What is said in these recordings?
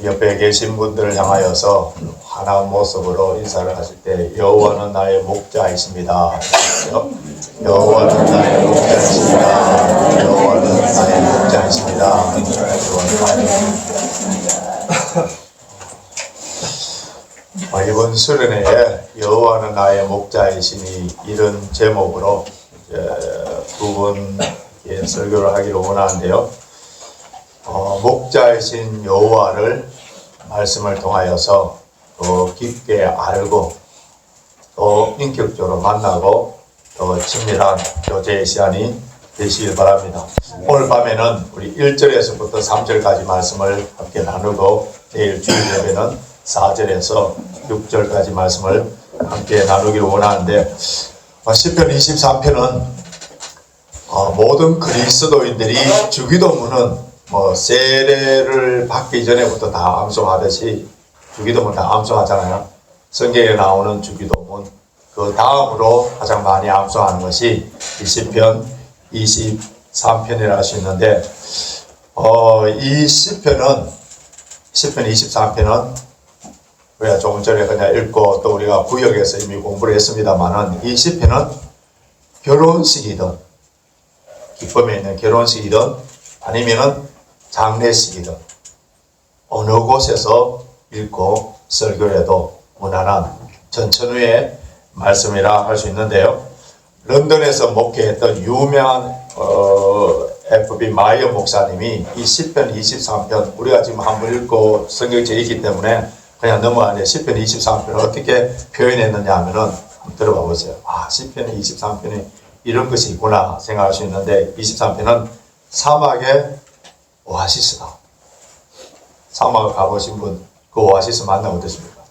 옆에 계신 분들을 향하여서 환한 모습으로 인사를 하실 때 여호와는 나의 목자이십니다. 여호와는 나의 목자이십니다. 여호와는 나의 목자이십니다. 이번 수련회에 여호와는 나의 목자이시니 이런 제목으로 두 분 설교를 하기를 원하는데요. 목자이신 여호와를 말씀을 통하여서 더 깊게 알고 또 인격적으로 만나고 더 친밀한 교제의 시간이 되시길 바랍니다. 오늘 밤에는 우리 1절에서부터 3절까지 말씀을 함께 나누고 내일 주일 예배는 4절에서 6절까지 말씀을 함께 나누기를 원하는데 시편 23편은 모든 그리스도인들이 주기도문은 세례를 받기 전에부터 다 암송하듯이 주기도문 다 암송하잖아요. 성경에 나오는 주기도문 그 다음으로 가장 많이 암송하는 것이 이 시편 23편이라 할 수 있는데 이 시편 23편은 우리가 조금 전에 그냥 읽고 또 우리가 구역에서 이미 공부를 했습니다만은 이 시편은 결혼식이든 기쁨에 있는 결혼식이든 아니면은 장례식이든 어느 곳에서 읽고 설교를 해도 무난한 전천후의 말씀이라 할 수 있는데요. 런던에서 목회했던 유명한 F.B. 마이어 목사님이 이 시편 23편 우리가 지금 한번 읽고 성경책이기 때문에 그냥 넘어가는데 시편 23편을 어떻게 표현했느냐 하면은 한번 들어봐 보세요. 시편 23편이 이런 것이 있구나 생각할 수 있는데 23편은 사막의 오아시스다. 사막을 가보신 분 그 오아시스 만나면 어떻습니까?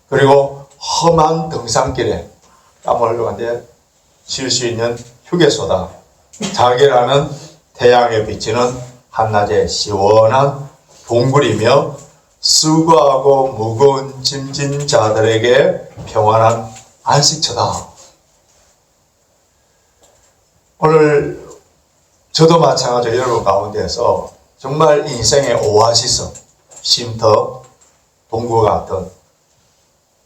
그리고 험한 등산길에 땀을 흘려가는데 쉴 수 있는 휴게소다. 자기라는 태양에 비치는 한낮의 시원한 동굴이며 수고하고 무거운 짐진 자들에게 평안한 안식처다. 오늘 저도 마찬가지로 여러분 가운데서 정말 인생의 오아시스, 쉼터, 동굴 같은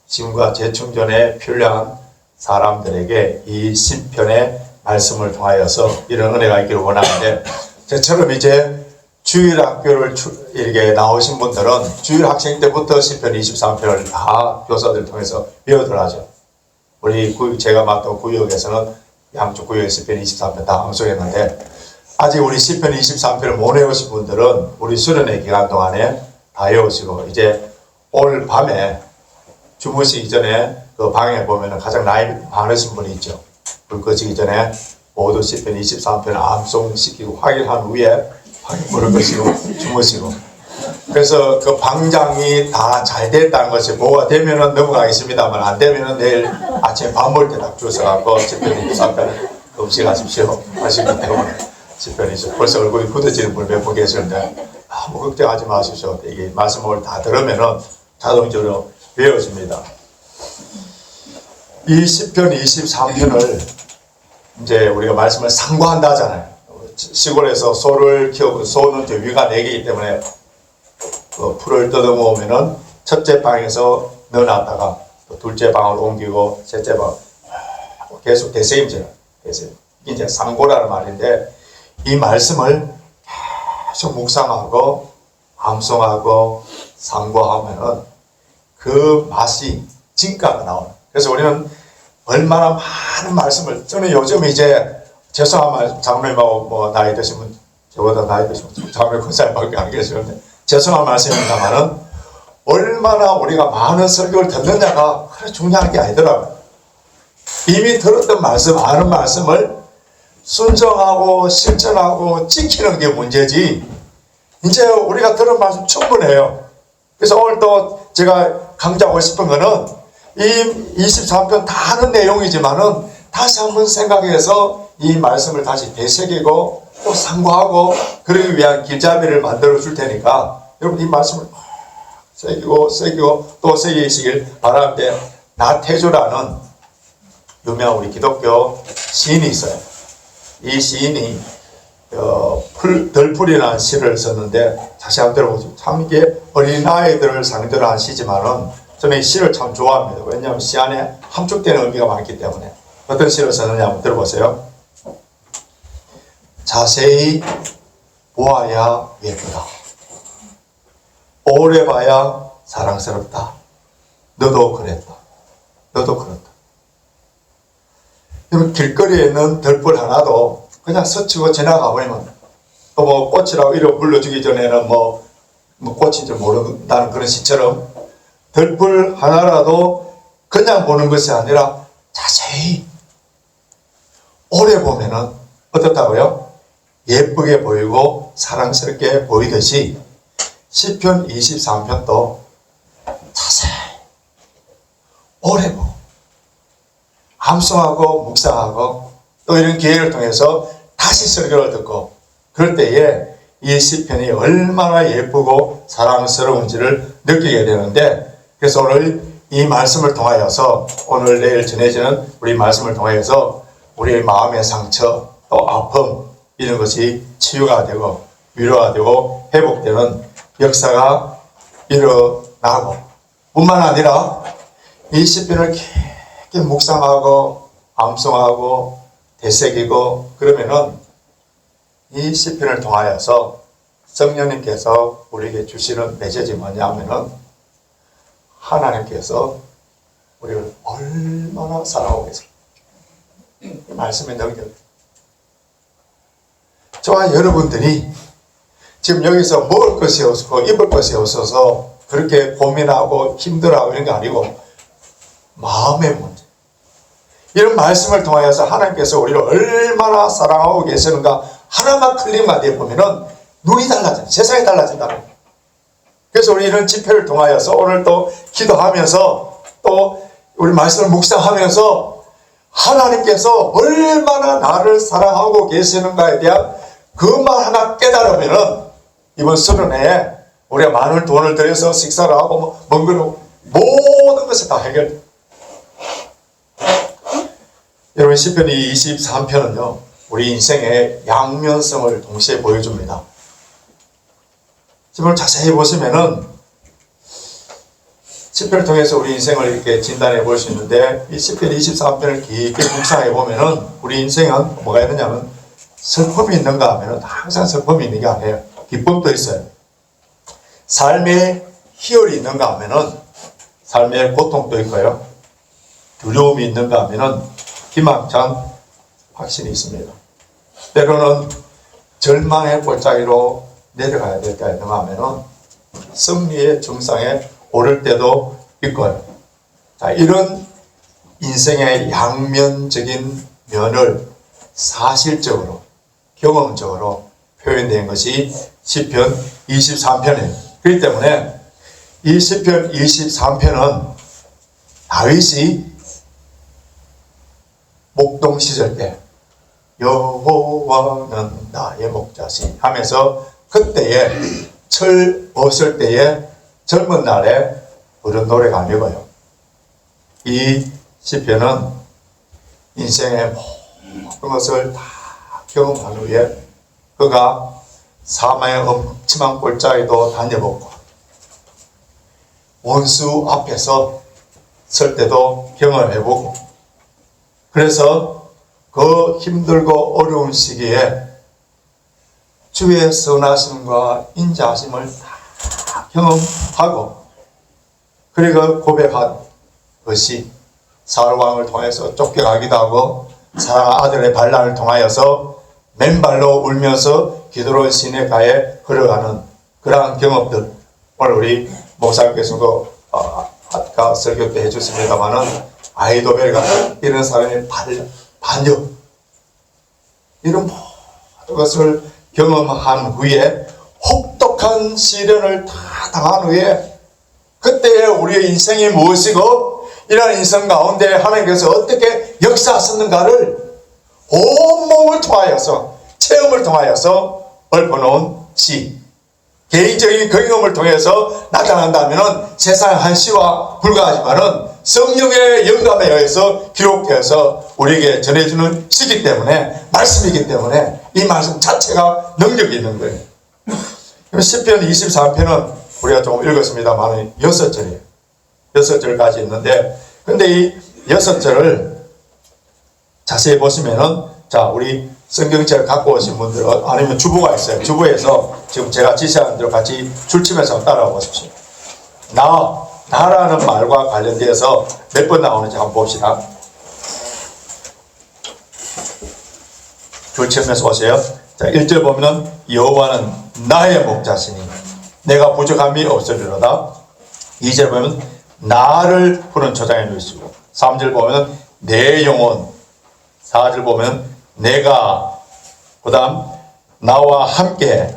짐과 재충전에 필요한 사람들에게 이 시편의 말씀을 통하여서 이런 은혜가 있기를 원하는데 저처럼 이제 주일학교를 이렇게 나오신 분들은 주일 학생 때부터 시편 23편을 다 교사들 통해서 배우더라죠. 우리 제가 맡은 구역에서는 양쪽 구역의 시편 23편 다 암송했는데 아직 우리 시편 23편을 못 외우신 분들은 우리 수련회 기간 동안에 다 외우시고 이제 오늘 밤에 주무시기 전에 그 방에 보면은 가장 나이 많으신 분이 있죠. 불 꺼지기 전에 모두 시편 23편을 암송시키고 확인한 후에 방에 불을 끄시고 주무시고 그래서 그 방장이 다 잘 됐다는 것이 뭐가 되면은 넘어가겠습니다만 안 되면은 내일 아침에 밥 먹을 때 딱 주워서갖고 시편 23편을 음식하십시오 하시기 때문에 시편 23편 벌써 얼굴이 굳어지는 분 몇 분 계시는데 걱정하지 마십시오. 이게 말씀을 다 들으면은 자동적으로 외워집니다. 이 시편 23편을 이제 우리가 말씀을 상고한다 하잖아요. 시골에서 소를 키우고 소는 저 위가 4개이기 때문에 그 풀을 뜯어모으면은 첫째 방에서 넣어놨다가 또 둘째 방으로 옮기고 셋째 방 계속 되새김질. 이제 상고라는 말인데 이 말씀을 계속 묵상하고 암송하고 상고하면은 그 맛이 진가가 나오는. 그래서 우리는 얼마나 많은 말씀을 저는 요즘 이제 죄송한 말 장로님하고 나이 드신 분 저보다 나이 드신 분 장로님 그 사람밖에 안 계시는데 죄송한 말씀입니다만은 얼마나 우리가 많은 설교를 듣느냐가 그렇게 중요한 게 아니더라고요. 이미 들었던 말씀 아는 말씀을 순종하고 실천하고 지키는 게 문제지 이제 우리가 들은 말씀 충분해요. 그래서 오늘 또 제가 강조하고 싶은 거는 이 23편 다 아는 내용이지만은 다시 한번 생각해서 이 말씀을 다시 되새기고 또 상고하고 그러기 위한 길잡이를 만들어 줄 테니까 여러분 이 말씀을 새기고 또 새기시길 바라는데 나태주라는 유명한 우리 기독교 시인이 있어요. 이 시인이 덜풀이라는 시를 썼는데 다시 한번 들어보세요. 참 이게 어린아이들을 상대로 한 시지만은 저는 이 시를 참 좋아합니다. 왜냐하면 시 안에 함축되는 의미가 많기 때문에. 어떤 시를 썼느냐 한번 들어보세요. 자세히 보아야 예쁘다. 오래 봐야 사랑스럽다. 너도 그랬다. 너도 그렇다. 여러분, 길거리에 있는 덜풀 하나도 그냥 스치고 지나가 버리면 또 뭐 꽃이라고 이름 불러주기 전에는 뭐 꽃인 줄 모른다는 그런 시처럼 덜풀 하나라도 그냥 보는 것이 아니라 자세히 오래 보면은 어떻다고요? 예쁘게 보이고 사랑스럽게 보이듯이 시편 23편도 자세히 오래 보고 암송하고 묵상하고 또 이런 기회를 통해서 다시 설교를 듣고 그럴 때에 이 시편이 얼마나 예쁘고 사랑스러운지를 느끼게 되는데, 그래서 오늘 이 말씀을 통하여서 오늘 내일 전해지는 우리 말씀을 통하여서 우리의 마음의 상처 또 아픔 이런 것이 치유가 되고 위로가 되고 회복되는 역사가 일어나고, 뿐만 아니라 이 시편을 깊게 묵상하고 암송하고 되새기고 그러면은 이 시편을 통하여서 성령님께서 우리에게 주시는 메시지 뭐냐면은 하나님께서 우리를 얼마나 사랑하고 계세요. 이 말씀의 능력. 저와 여러분들이 지금 여기서 먹을 것이 없고 입을 것이 없어서 그렇게 고민하고 힘들어하고 이런 게 아니고 마음의 문제. 이런 말씀을 통하여서 하나님께서 우리를 얼마나 사랑하고 계시는가 하나만 클릭만 돼 보면은 눈이 달라져요. 세상이 달라진다는 거예요. 그래서 우리 이런 집회를 통하여서 오늘 또 기도하면서 또 우리 말씀을 묵상하면서 하나님께서 얼마나 나를 사랑하고 계시는가에 대한 그 말 하나 깨달으면은 이번 설은에 우리가 많은 돈을 들여서 식사를 하고 먹는 모든 것이 다 해결돼요. 여러분, 시편 23편은요 우리 인생의 양면성을 동시에 보여줍니다. 지금 자세히 보시면은 시편을 통해서 우리 인생을 이렇게 진단해 볼 수 있는데, 이 시편 23편을 깊게 묵상해 보면은 우리 인생은 뭐가 있느냐면 슬픔이 있는가 하면은 항상 슬픔이 있는 게 아니에요. 기쁨도 있어요. 삶의 희열이 있는가 하면은 삶의 고통도 있고요. 두려움이 있는가 하면은 희망찬 확신이 있습니다. 때로는 절망의 골짜기로 내려가야 될 때가 있는가 하면은 승리의 정상에 오를 때도 있고요. 자, 이런 인생의 양면적인 면을 사실적으로 경험적으로 표현된 것이 시편 23편이에요. 그렇기 때문에 이 시편 23편은 다윗이 목동 시절 때 여호와는 나의 목자시 하면서 그때에 철 없을 때에 젊은 날에 부른 노래가 아니고요. 이 시편은 인생의 모든 것을 다 경험한 후에 그가 사망의 엄침한 골짜기도 다녀보고 원수 앞에서 설 때도 경험해보고, 그래서 그 힘들고 어려운 시기에 주의 선하심과 인자하심을 다 경험하고, 그리고 고백한 것이 사울 왕을 통해서 쫓겨가기도 하고 사랑 아들의 반란을 통하여서 맨발로 울면서 기드론 시내가에 걸어가는 그러한 경험들, 오늘 우리 목사님께서도 아까 설교 때 해주십니다마는 아이도벨 같은 이런 사람의 반역, 이런 모든 것을 경험한 후에 혹독한 시련을 다 당한 후에 그때의 우리의 인생이 무엇이고 이러한 인생 가운데 하나님께서 어떻게 역사하셨는가를 온몸을 통하여서 체험을 통하여서 읊어놓은 시, 개인적인 경험을 통해서 나타난다면 세상 한 시와 불과하지만은 성령의 영감에 의해서 기록되어서 우리에게 전해주는 시기 때문에, 말씀이기 때문에 이 말씀 자체가 능력이 있는 거예요. 시편 23편은 우리가 조금 읽었습니다만 6절이에요. 6절까지 있는데, 근데 이 6절을 자세히 보시면은, 자, 우리 성경책을 갖고 오신 분들, 아니면 주부가 있어요. 주부에서 지금 제가 지시하는 대로 같이 줄치면서 따라와 보십시오. 나라는 말과 관련돼서 몇 번 나오는지 한번 봅시다. 줄치면서 보세요. 자, 1절 보면은 여호와는 나의 목자시니 내가 부족함이 없으리로다. 2절 보면 나를 푸른 초장에 누이시고, 3절 보면 내 영혼, 4절 보면 내가, 그 다음 나와 함께,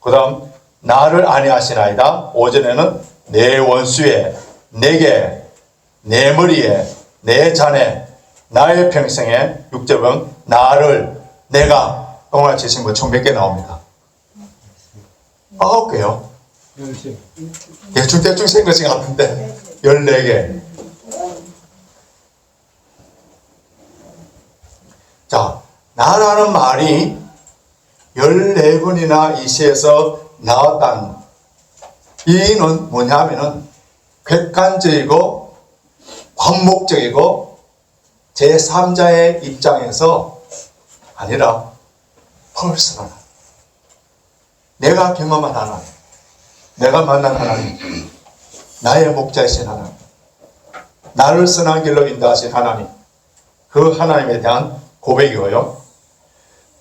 그 다음 나를 아니하시나이다. 5절에는 내 원수에, 내게, 내 머리에, 내 잔에, 나의 평생에, 6절 보면 나를, 내가, 동그라미 치신 거 총 몇 개 나옵니까? 9개요. 대충 센 것이 같은데 14개. 자, 나라는 말이 14번이나 이 시에서 나왔다는, 이는 뭐냐면은 객관적이고 관목적이고 제3자의 입장에서 아니라 퍼스널, 내가 경험한 하나님, 내가 만난 하나님, 나의 목자이신 하나님, 나를 선한 길로 인도하신 하나님, 그 하나님에 대한 고백이고요.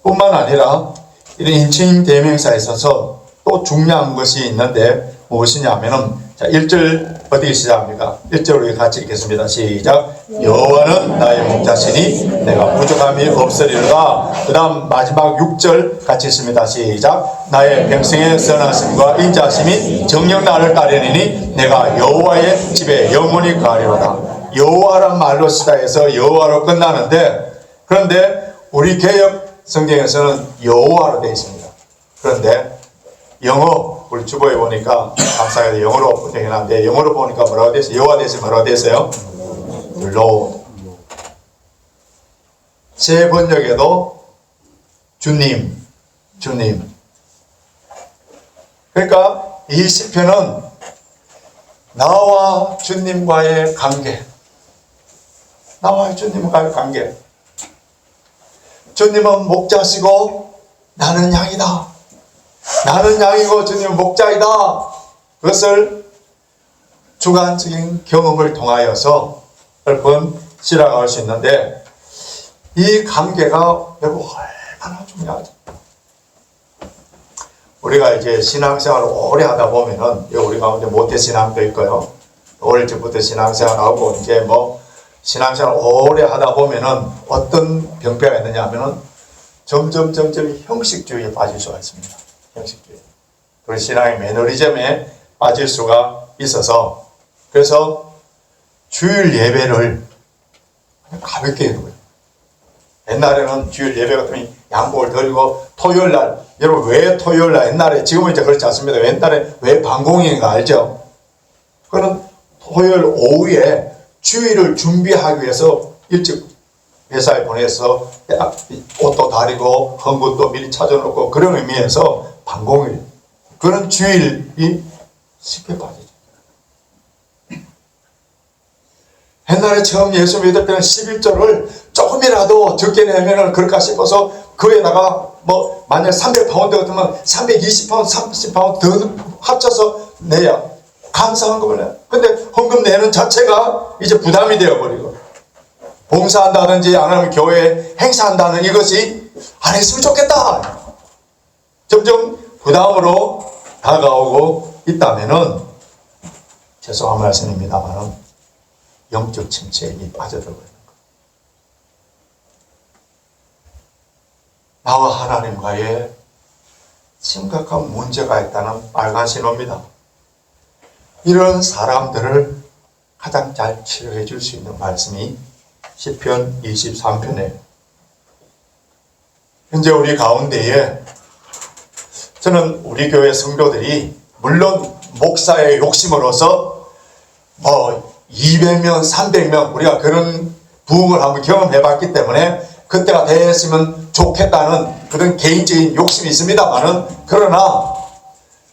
뿐만 아니라 이런 인칭 대명사에 있어서 또 중요한 것이 있는데 무엇이냐면은, 자, 1절 어떻게 시작합니까? 1절 우리 같이 읽겠습니다. 시작. 여호와는 나의 목자시니 내가 부족함이 없으리로다. 그 다음 마지막 6절 같이 읽습니다. 시작. 나의 평생의 선하심과 인자하심이 정녕 나를 따르니니 내가 여호와의 집에 영원히 거하리로다. 여호와란 말로 시작해서 여호와로 끝나는데, 그런데 우리 개역 성경에서는 여호와로 되어 있습니다. 그런데 영어, 우리 주보에 보니까 감사하게도 영어로 번역해놨는데, 영어로 보니까 뭐라고 되어있어요? 여호와 대신 뭐라고 되어있어요? Lord. 제 번역에도 주님. 그러니까 이 시편은 나와 주님과의 관계, 나와 주님과의 관계. 주님은 목자시고 나는 양이다. 나는 양이고 주님은 목자이다. 그것을 주관적인 경험을 통하여서 몇 실어갈 수 있는데, 이 관계가 여러분 얼마나 중요하죠. 우리가 이제 신앙생활을 오래 하다 보면은, 우리 가운데 모태신앙도 있고요, 어릴 때부터 신앙생활하고 이제 뭐 신앙생활 오래 하다 보면은 어떤 병폐가 있느냐 하면은 점점 형식주의에 빠질 수가 있습니다. 형식주의. 그리고 신앙의 매너리즘에 빠질 수가 있어서, 그래서 주일 예배를 그냥 가볍게 해요. 옛날에는 주일 예배 같으면 양복을 드리고 토요일날, 여러분 왜 토요일날, 옛날에, 지금은 이제 그렇지 않습니다. 옛날에 왜 반공인가 알죠? 그거는 토요일 오후에 주일을 준비하기 위해서 일찍 회사에 보내서 옷도 다리고 헌금도 미리 찾아놓고, 그런 의미에서 반공일, 그런 주일이 쉽게 빠지죠. 옛날에 처음 예수 믿을 때는 11조를 조금이라도 적게 내면은 그럴까 싶어서 그에다가 뭐 만약 300파운드 같으면 320파운드, 30파운드 더 합쳐서 내야 감사헌금을 내요. 근데 헌금 내는 자체가 이제 부담이 되어버리고, 봉사한다든지 아니면 교회에 행사한다는 이것이 안 했으면 좋겠다, 점점 부담으로 다가오고 있다면은, 죄송한 말씀입니다만은 영적 침체에 빠져들고 있는 거예요. 나와 하나님과의 심각한 문제가 있다는 빨간 신호입니다. 이런 사람들을 가장 잘 치료해 줄 수 있는 말씀이 시편 23편이에요. 현재 우리 가운데에, 저는 우리 교회 성도들이 물론 목사의 욕심으로서 뭐 200명, 300명 우리가 그런 부흥을 한번 경험해 봤기 때문에 그때가 됐으면 좋겠다는 그런 개인적인 욕심이 있습니다만은, 그러나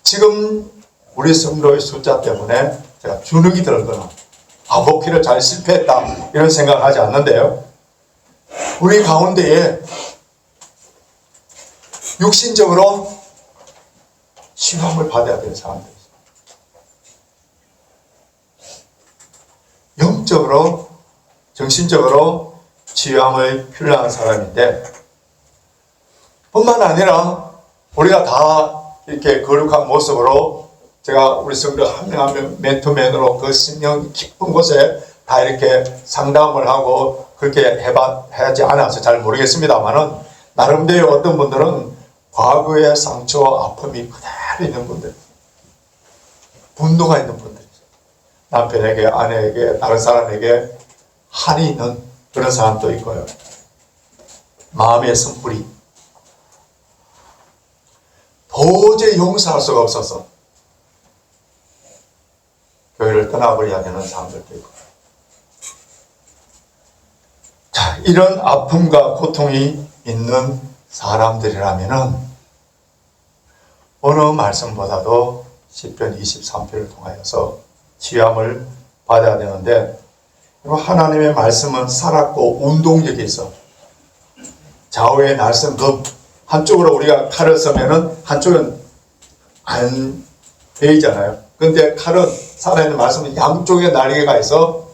지금 우리 성도의 숫자 때문에 제가 주눅이 들거나 목회를 잘 실패했다 이런 생각을 하지 않는데요. 우리 가운데에 육신적으로 치유함을 받아야 되는 사람들이 있어요. 영적으로, 정신적으로 치유함을 필요한 사람인데, 뿐만 아니라 우리가 다 이렇게 거룩한 모습으로, 제가 우리 성도 한 명 한 명 맨투맨으로 그 심령 깊은 곳에 다 이렇게 상담을 하고 그렇게 하지 않아서 잘 모르겠습니다만은, 나름대로 어떤 분들은 과거의 상처와 아픔이 그대로 있는 분들, 분노가 있는 분들, 남편에게, 아내에게, 다른 사람에게 한이 있는 그런 사람도 있고요. 마음의 성불이 도저히 용서할 수가 없어서 교회를 떠나버려야 되는 사람들도 있고, 자, 이런 아픔과 고통이 있는 사람들이라면은 어느 말씀보다도 시편 23편을 통하여서 치유함을 받아야 되는데, 하나님의 말씀은 살았고 운동력이 있어. 좌우의 날선 한쪽으로 우리가 칼을 쓰면은 한쪽은 안 베이잖아요. 근데 칼은, 살아있는 말씀은 양쪽에 날개가 있어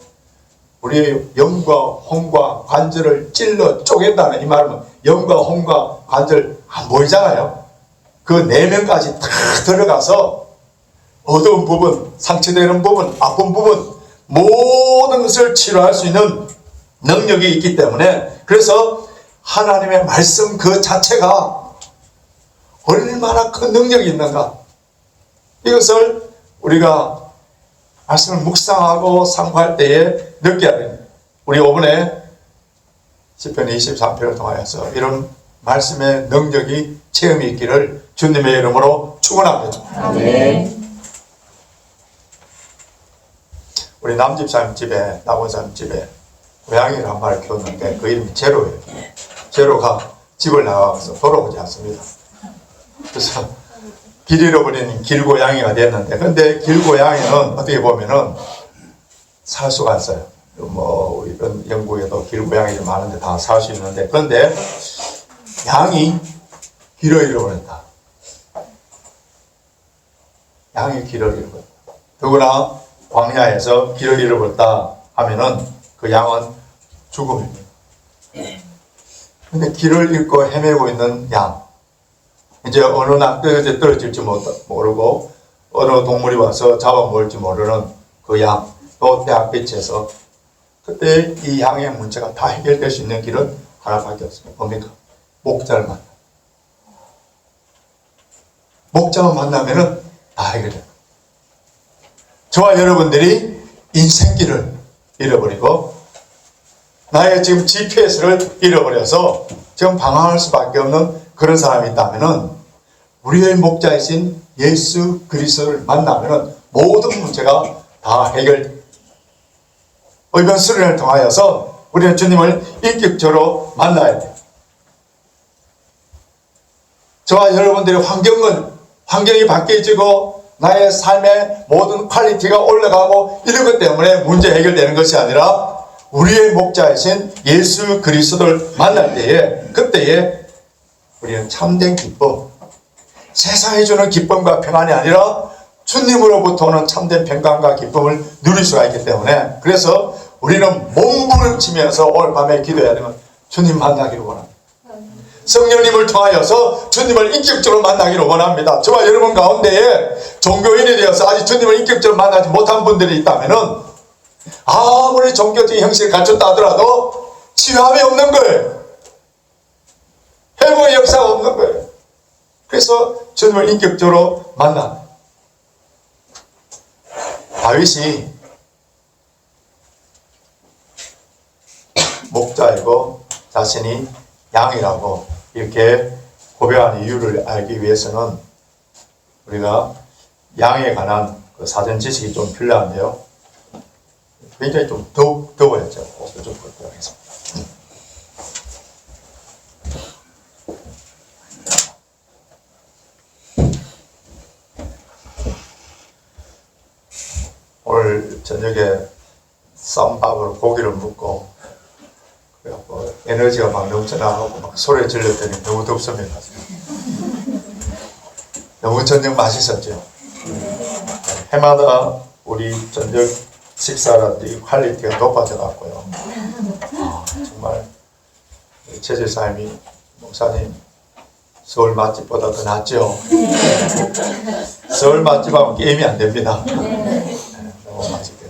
우리의 영과 혼과 관절을 찔러 쪼갠다는, 이 말은 영과 혼과 관절 안 보이잖아요. 그 내면까지 다 들어가서 어두운 부분, 상처되는 부분, 아픈 부분 모든 것을 치료할 수 있는 능력이 있기 때문에, 그래서 하나님의 말씀 그 자체가 얼마나 큰 능력이 있는가, 이것을 우리가 말씀을 묵상하고 상고할 때에 느껴야 됩니다. 우리 이번에 시편 23편을 통하여서 이런 말씀의 능력이 체험이 있기를 주님의 이름으로 축원합니다. 아멘. 우리 남집사님 집에, 나본사님 집에 고양이를 한 마리 키웠는데 그 이름이 제로예요. 제로가 집을 나가서 돌아오지 않습니다. 그래서 길 잃어버린 길고양이가 됐는데, 근데 길고양이는 어떻게 보면은 살 수가 있어요. 뭐 이런 영국에도 길고양이들이 많은데 다 살 수 있는데, 그런데 양이 길을 잃어버렸다. 양이 길을 잃어버렸다. 더구나 광야에서 길을 잃어버렸다 하면은 그 양은 죽음입니다. 근데 길을 잃고 헤매고 있는 양, 이제 어느 날 떨어질지 모르고 어느 동물이 와서 잡아먹을지 모르는 그 양, 또 대학빛에서, 그때 이 양의 문제가 다 해결될 수 있는 길은 하나밖에 없습니다. 뭡니까? 목자를 만나. 목자만 만나면은 다 해결돼요. 저와 여러분들이 인생길을 잃어버리고 나의 지금 GPS를 잃어버려서 지금 방황할 수밖에 없는 그런 사람이 있다면은, 우리의 목자이신 예수 그리스도를 만나면은 모든 문제가 다 해결. 이번 수련을 통하여서 우리는 주님을 인격적으로 만나야 돼요. 저와 여러분들의 환경이 바뀌어지고 나의 삶의 모든 퀄리티가 올라가고 이런 것 때문에 문제 해결되는 것이 아니라, 우리의 목자이신 예수 그리스도를 만날 때에, 그때에 우리는 참된 기쁨, 세상이 주는 기쁨과 평안이 아니라 주님으로부터 오는 참된 평강과 기쁨을 누릴 수가 있기 때문에, 그래서 우리는 몸부림치면서 오늘 밤에 기도해야 되면 주님 만나기를 원합니다. 성령님을 통하여서 주님을 인격적으로 만나기를 원합니다. 저와 여러분 가운데에 종교인이 되어서 아직 주님을 인격적으로 만나지 못한 분들이 있다면은, 아무리 종교적인 형식을 갖췄다 하더라도 치유함이 없는 거예요. 회복의 역사가 없는 거예요. 그래서 주님을 인격적으로 만나. 다윗이 목자이고 자신이 양이라고 이렇게 고백하는 이유를 알기 위해서는 우리가 양에 관한 그 사전 지식이 좀 필요한데요. 굉장히 좀 더워요. 제가 좀 보도록 하겠습니다. 오늘 저녁에 쌈밥으로 고기를 먹고 그래갖고 에너지가 막 넘쳐나가고 막 소리 질렀더니 너무 덥습니다. 너무 저녁 맛있었죠. 해마다 우리 저녁 식사라든지 퀄리티가 높아져 갖고요. 정말 최 집사님이 목사님 서울 맛집보다 더 낫죠. 서울 맛집하면 게임이 안 됩니다. 너무 맛있게.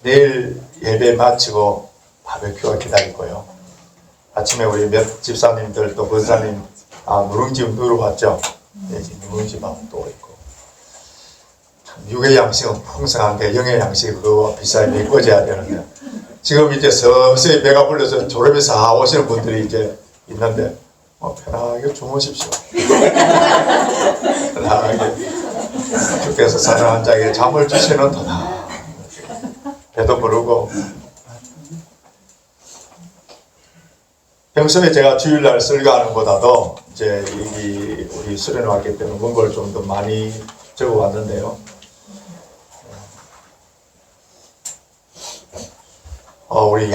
내일 예배 마치고 바베큐가 기다리고요. 아침에 우리 몇 집사님들 또 권사님 누룽지 누르 왔죠. 네, 누룽지밥 또 있고. 육의 양식은 풍성한데 영의 양식이 그거와 비싸게 메꿔져야 되는데 지금 이제 서서히 배가 불러서 졸업해서 오시는 분들이 이제 있는데 편하게 주무십시오. 편하게 주께서 사랑한 자에게 잠을 주시는 도다. 배도 부르고 평소에 제가 주일날 설교하는 것보다도 이제 우리 수련회 왔기 때문에 문구를 좀 더 많이 적어왔는데요. 우리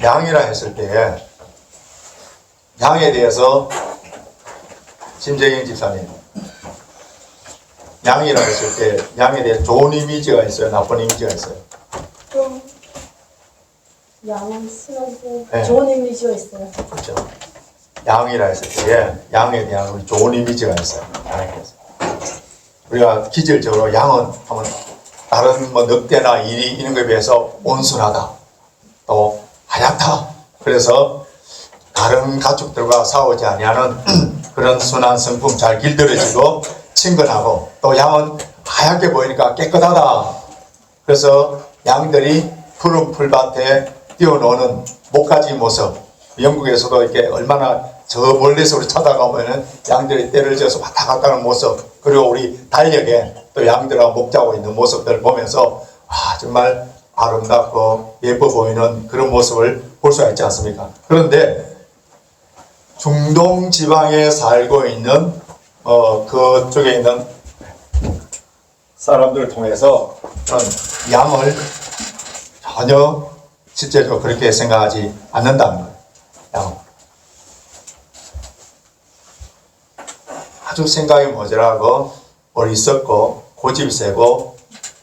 양이라 했을 때 양에 대해서 심재경 집사님 양이라 했을 때 양에 대해 좋은 이미지가 있어요? 나쁜 이미지가 있어요? 좀 양스러고 네. 좋은 이미지가 있어요. 그렇죠. 양이라 했을 때 양에 대한 좋은 이미지가 있어요. 양에 대해서. 우리가 기질적으로 양은 하면 다른 늑대나 이리 이런 것에 비해서 온순하다. 또 하얗다. 그래서 다른 가축들과 싸우지 아니하는 그런 순한 성품 잘 길들여지고 친근하고 또 양은 하얗게 보이니까 깨끗하다. 그래서 양들이 푸른 풀밭에 뛰어노는 목가지 모습 영국에서도 이렇게 얼마나 저 멀리서 찾아가면은 양들이 떼를 지어서 왔다 갔다 하는 모습 그리고 우리 달력에 또 양들하고 목자고 있는 모습들을 보면서 정말 아름답고 예뻐 보이는 그런 모습을 볼 수가 있지 않습니까? 그런데 중동 지방에 살고 있는 그쪽에 있는 사람들을 통해서 저는 양을 전혀 실제로 그렇게 생각하지 않는다는 거예요. 양. 아주 생각이 모자라고 어리석고 고집이 세고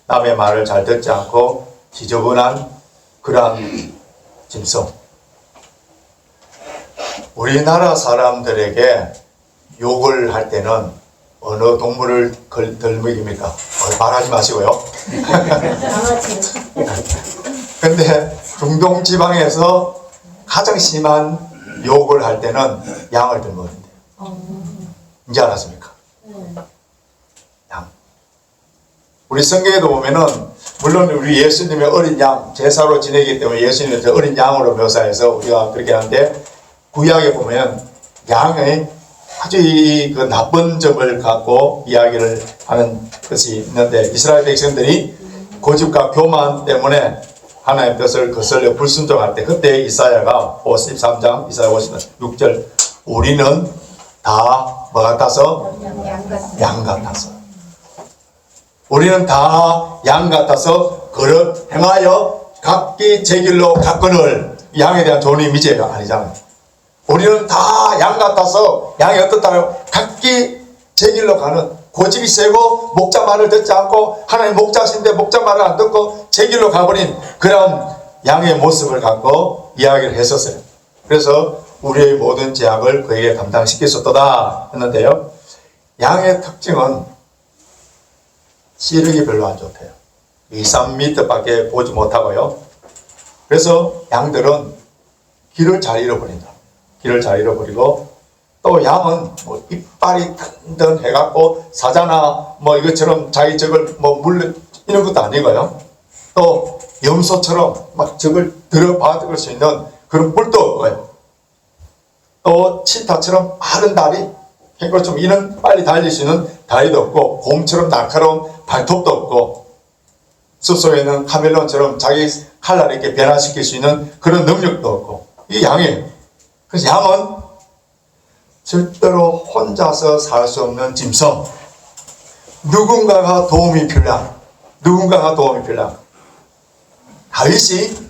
남의 말을 잘 듣지 않고 지저분한 그러한 짐승. 우리나라 사람들에게 욕을 할 때는 어느 동물을 덜 먹입니까? 말하지 마시고요. 근데 중동 지방에서 가장 심한 욕을 할 때는 양을 덜 먹는데요. 이제 알았습니까? 양. 우리 성경에도 보면은 물론 우리 예수님의 어린 양 제사로 지내기 때문에 예수님의 어린 양으로 묘사해서 우리가 그렇게 하는데 구약에 보면 양의 아주 그 나쁜 점을 갖고 이야기를 하는 것이 있는데 이스라엘 백성들이 고집과 교만 때문에 하나님의 뜻을 거슬려 불순종할 때 그때 이사야가 53장 이사야 56절 우리는 다 뭐 같아서? 양 같아서 우리는 다 양 같아서 그릇 행하여 각기 제 길로 갔거늘 양에 대한 좋은 이미지예요. 아니잖아요. 우리는 다 양 같아서 양이 어떻다고요? 각기 제 길로 가는 고집이 세고 목자 말을 듣지 않고 하나님 목자신데 목자 말을 안 듣고 제 길로 가버린 그런 양의 모습을 갖고 이야기를 했었어요. 그래서 우리의 모든 죄악을 그에게 감당시켰었다 했는데요. 양의 특징은 시력이 별로 안 좋대요. 2, 3m 밖에 보지 못하고요. 그래서 양들은 길을 잘 잃어버린다. 길을 잘 잃어버리고 또 양은 뭐 이빨이 튼튼해갖고 사자나 뭐 이것처럼 자기 적을 뭐 물려 이런 것도 아니고요. 또 염소처럼 막 적을 들어받을 수 있는 그런 뿔도 없고요. 또 치타처럼 마른 다리, 캥거루처럼 이는 빨리 달릴 수 있는 다리도 없고 곰처럼 날카로운 발톱도 없고 숲속에는 카멜론처럼 자기 칼날을 이렇게 변화시킬 수 있는 그런 능력도 없고 이 양이에요. 그래서 양은 절대로 혼자서 살 수 없는 짐승, 누군가가 도움이 필요한, 누군가가 도움이 필요합니다. 다윗이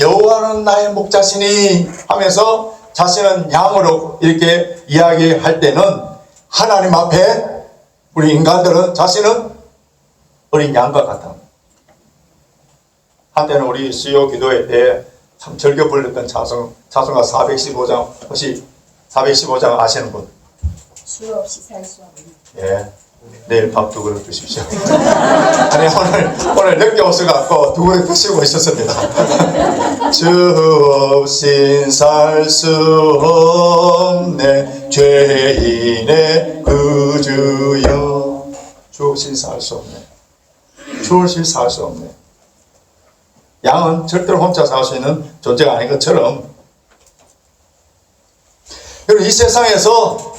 여호와는 나의 목자시니 하면서 자신은 양으로 이렇게 이야기할 때는 하나님 앞에 우리 인간들은 자신은 어린 양과 같다. 한때는 우리 수요 기도회 때 참 즐겨 불렀던 찬송가 415장 혹시 415장 아시는 분? 주 없이 살 수 없는. 예. 내일 밥 두 그릇 드십시오. 아니 오늘 늦게 오셔갖고 두 그릇 드시고 있었습니다. 주 없인 살 수 없네 죄인의 구주여. 주 없인 살 수 없네. 주 없이 살 수 없네. 양은 절대로 혼자 살 수 있는 존재가 아닌 것처럼 그리고 이 세상에서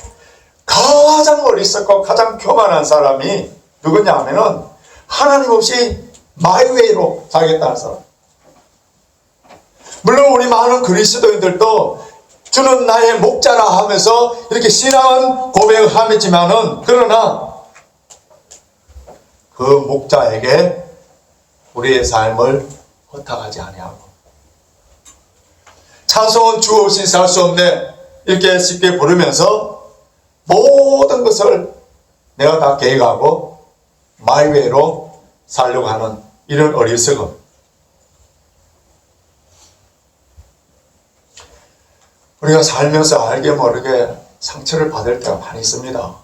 가장 어리석고 가장 교만한 사람이 누구냐 하면은 하나님 없이 마이웨이로 살겠다는 사람. 물론 우리 많은 그리스도인들도 주는 나의 목자라 하면서 이렇게 신앙은 고백을 하지만은 그러나 그 목자에게 우리의 삶을 허락하지 아니하고 찬송은 주 없이 살 수 없네 이렇게 쉽게 부르면서 모든 것을 내가 다 계획하고 마이웨이로 살려고 하는 이런 어리석음. 우리가 살면서 알게 모르게 상처를 받을 때가 많이 있습니다.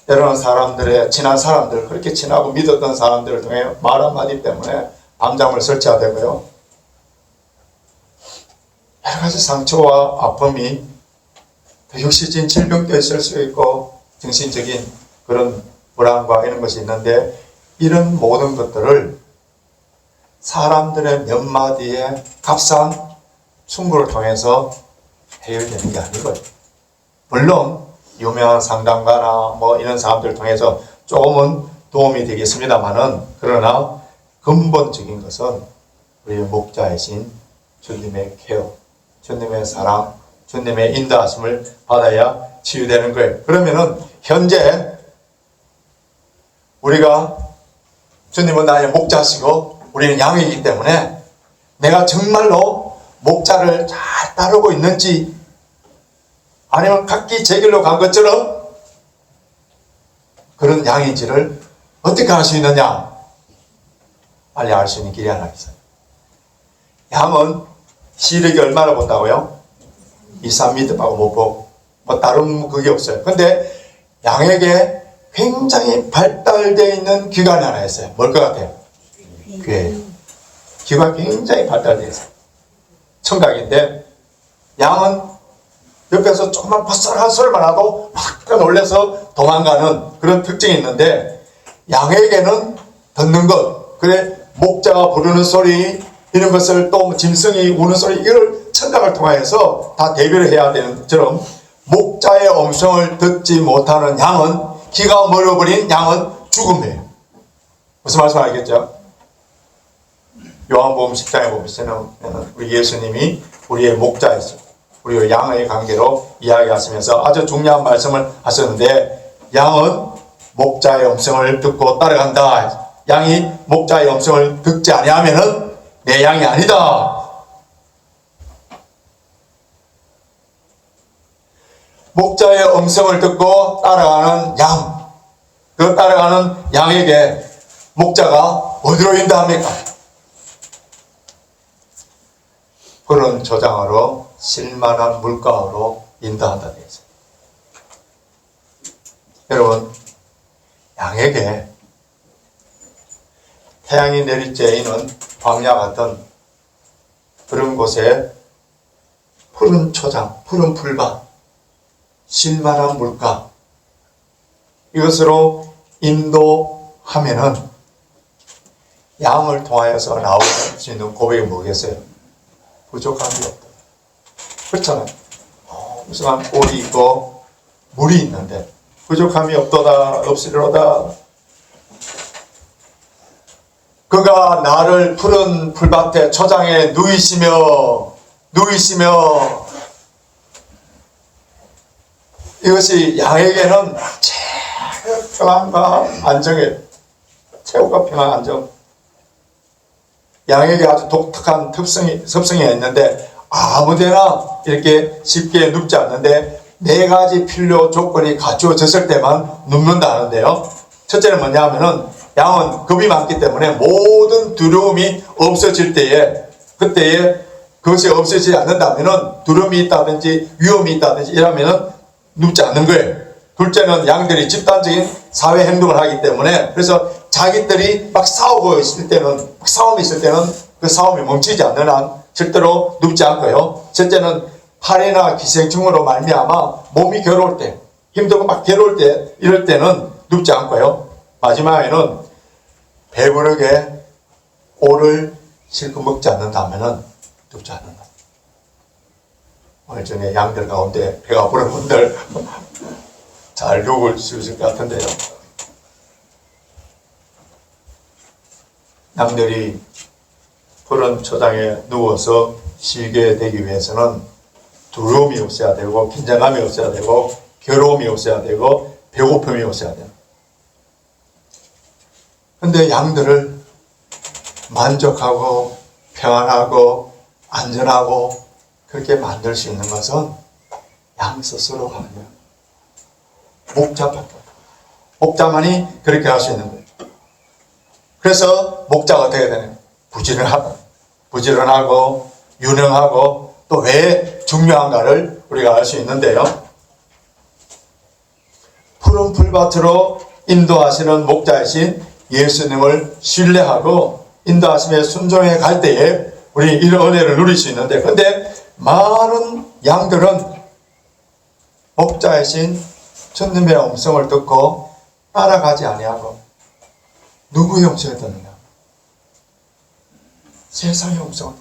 여러 사람들의 친한 사람들, 그렇게 친하고 믿었던 사람들을 통해 말 한마디 때문에 밤잠을 설쳐야 되고요. 여러 가지 상처와 아픔이 육신적인 질병도 있을 수 있고 정신적인 그런 불안과 이런 것이 있는데 이런 모든 것들을 사람들의 몇 마디의 값싼 충고를 통해서 해결되는 게 아니고요. 물론 유명한 상담가나 뭐 이런 사람들을 통해서 조금은 도움이 되겠습니다만은 그러나 근본적인 것은 우리의 목자이신 주님의 케어, 주님의 사랑, 주님의 인도하심을 받아야 치유되는 거예요. 그러면은 현재 우리가 주님은 나의 목자시고 우리는 양이기 때문에 내가 정말로 목자를 잘 따르고 있는지 아니면 각기 제 길로 간 것처럼 그런 양인지를 어떻게 알 수 있느냐? 빨리 알 수 있는 길이 하나 있어요. 양은 시력이 얼마나 본다고요? 2, 3m하고 못 보고 뭐 다른 그게 없어요. 근데 양에게 굉장히 발달되어 있는 기관이 하나 있어요. 뭘 것 같아요? 귀예요. 귀가 굉장히 발달되어 있어요. 청각인데 양은 옆에서 조금만 버스한 소리만 하고 막 놀라서 도망가는 그런 특징이 있는데 양에게는 듣는 것, 그래 목자가 부르는 소리 이런 것을 또 짐승이 우는 소리 이걸 청각을 통해서 다 대비를 해야 되는 것처럼 목자의 음성을 듣지 못하는 양은 귀가 멀어버린 양은 죽음이에요. 무슨 말씀 알겠죠? 요한복음 10장에 보시면 우리 예수님이 우리의 목자였어요. 우리의 양의 관계로 이야기하시면서 아주 중요한 말씀을 하셨는데 양은 목자의 음성을 듣고 따라간다. 양이 목자의 음성을 듣지 아니하면은 내 양이 아니다. 목자의 음성을 듣고 따라가는 양, 그 따라가는 양에게 목자가 어디로 인도합니까? 그런 조장으로 실만한 물가로 인도한다 되어 있어요. 여러분, 양에게 태양이 내릴 때에는 광야 같은 그런 곳에 푸른 초장, 푸른 풀밭, 실만한 물가 이것으로 인도하면은 양을 통하여서 나올 수 있는 고백이 뭐겠어요? 부족함이 없다. 그렇잖아요. 무슨 꼴이 있고 물이 있는데 부족함이 없도다 없으리로다. 그가 나를 푸른 풀밭에 초장에 누이시며 이것이 양에게는 최고 평안과 안정이에요. 최고가 평안 안정. 양에게 아주 독특한 습성이 있는데 아무데나 이렇게 쉽게 눕지 않는데 4가지 필요 조건이 갖추어졌을 때만 눕는다 하는데요. 첫째는 뭐냐 하면은 양은 겁이 많기 때문에 모든 두려움이 없어질 때에 그때에 그것이 없어지지 않는다면은 두려움이 있다든지 위험이 있다든지 이러면은 눕지 않는 거예요. 둘째는 양들이 집단적인 사회 행동을 하기 때문에 그래서 자기들이 막 싸움이 있을 때는 그 싸움이 멈추지 않는 한 절대로 눕지 않고요. 셋째는 팔이나 기생충으로 말미암아 몸이 괴로울 때, 힘들고 막 괴로울 때 이럴 때는 눕지 않고요. 마지막에는 배부르게 오를 실컷 먹지 않는다면은 눕지 않는다. 오늘 전에 양들 가운데 배가 부른 분들 잘 누울 수 있을 것 같은데요. 양들이 푸른 초장에 누워서 쉬게 되기 위해서는 두려움이 없어야 되고 긴장감이 없어야 되고 괴로움이 없어야 되고 배고픔이 없어야 돼요. 근데 양들을 만족하고 평안하고 안전하고 그렇게 만들 수 있는 것은 양 스스로가 아니에요. 목자밖에 없어요. 목자만이 그렇게 할 수 있는 거예요. 그래서 목자가 어떻게 되나요? 부지런하고 유능하고 또 왜 중요한가를 우리가 알 수 있는데요. 푸른 풀밭으로 인도하시는 목자이신 예수님을 신뢰하고 인도하심에 순종해 갈 때에 우리 이런 은혜를 누릴 수 있는데 근데 많은 양들은 목자이신 주님의 음성을 듣고 따라가지 아니하고 누구의 음성을 듣느냐? 세상의 음성을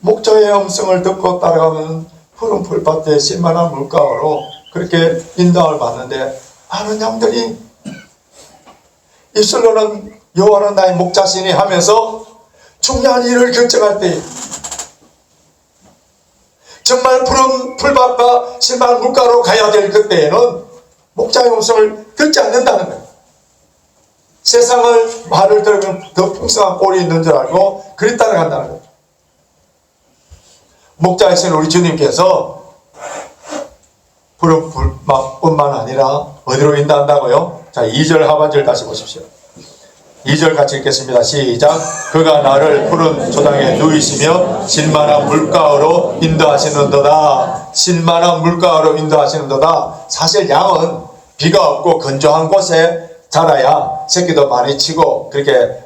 목자의 음성을 듣고 따라가면 푸른 풀밭에 신만한 물가로 그렇게 인도함을 받는데 많은 양들이 입술로는 여호와는 나의 목자시니 하면서 중요한 일을 결정할 때 정말 푸른 풀밭과 신만한 물가로 가야 될 그때에는 목자의 음성을 듣지 않는다는 거예요. 세상을 말을 들으면 더 풍성한 꼴이 있는 줄 알고 그리 따라간다는 거예요. 목자이신 우리 주님께서 푸른 풀밭뿐만 아니라 어디로 인도한다고요? 자, 2절 하반절 다시 보십시오. 2절 같이 읽겠습니다. 시작. 그가 나를 푸른 초장에 누이시며 신만한 물가로 인도하시는도다. 신만한 물가로 인도하시는도다. 사실 양은 비가 없고 건조한 곳에 자라야 새끼도 많이 치고 그렇게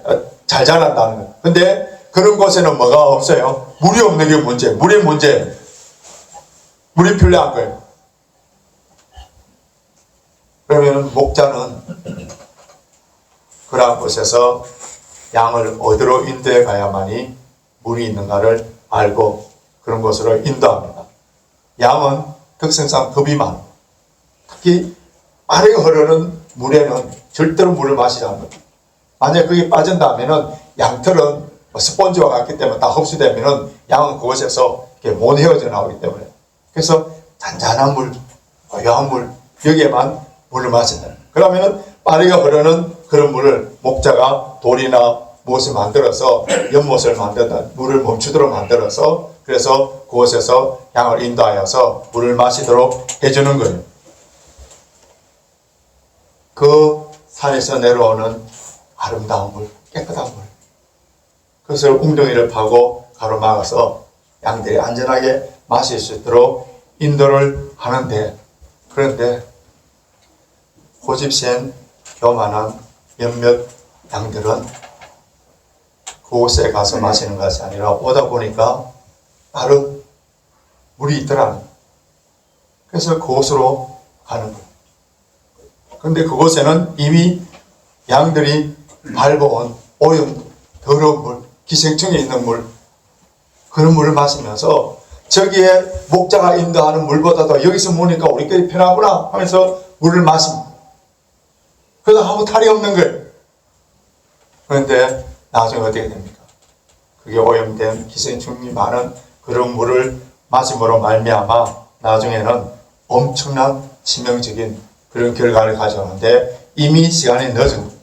잘 자란다는 거예요. 근데 그런 곳에는 뭐가 없어요? 물이 없는 게 문제. 물이 문제. 물이 필요한 거예요. 그러면 목자는 그러한 곳에서 양을 어디로 인도해 가야만이 물이 있는가를 알고 그런 곳으로 인도합니다. 양은 특성상 겁이 많아요. 특히 빠르게 흐르는 물에는 절대로 물을 마시지 않는다. 만약에 그게 빠진다면 양털은 스펀지와 같기 때문에 다 흡수되면 양은 그곳에서 이렇게 못 헤어져 나오기 때문에 그래서 잔잔한 물, 고요한 물 여기에만 물을 마신다. 그러면 빠르게 흐르는 그런 물을 목자가 돌이나 무엇을 만들어서 연못을 만든다. 물을 멈추도록 만들어서 그래서 그곳에서 양을 인도하여서 물을 마시도록 해주는 거예요. 그 산에서 내려오는 아름다운 물, 깨끗한 물. 그것을 웅덩이를 파고 가로막아서 양들이 안전하게 마실 수 있도록 인도를 하는데 그런데 고집센 교만한 몇몇 양들은 그곳에 가서 마시는 것이 아니라 오다 보니까 다른 물이 있더라는 거예요. 그래서 그곳으로 가는 거예요. 그런데 그곳에는 이미 양들이 밟아온 오염, 더러운 물, 기생충이 있는 물 그런 물을 마시면서 저기에 목자가 인도하는 물보다도 여기서 보니까 우리끼리 편하구나 하면서 물을 마십니다. 그래서 아무 탈이 없는 거예요. 그런데 나중에 어떻게 됩니까? 그게 오염된 기생충이 많은 그런 물을 마심으로 말미암아 나중에는 엄청난 치명적인 그런 결과를 가져오는데 이미 시간이 늦은 거예요.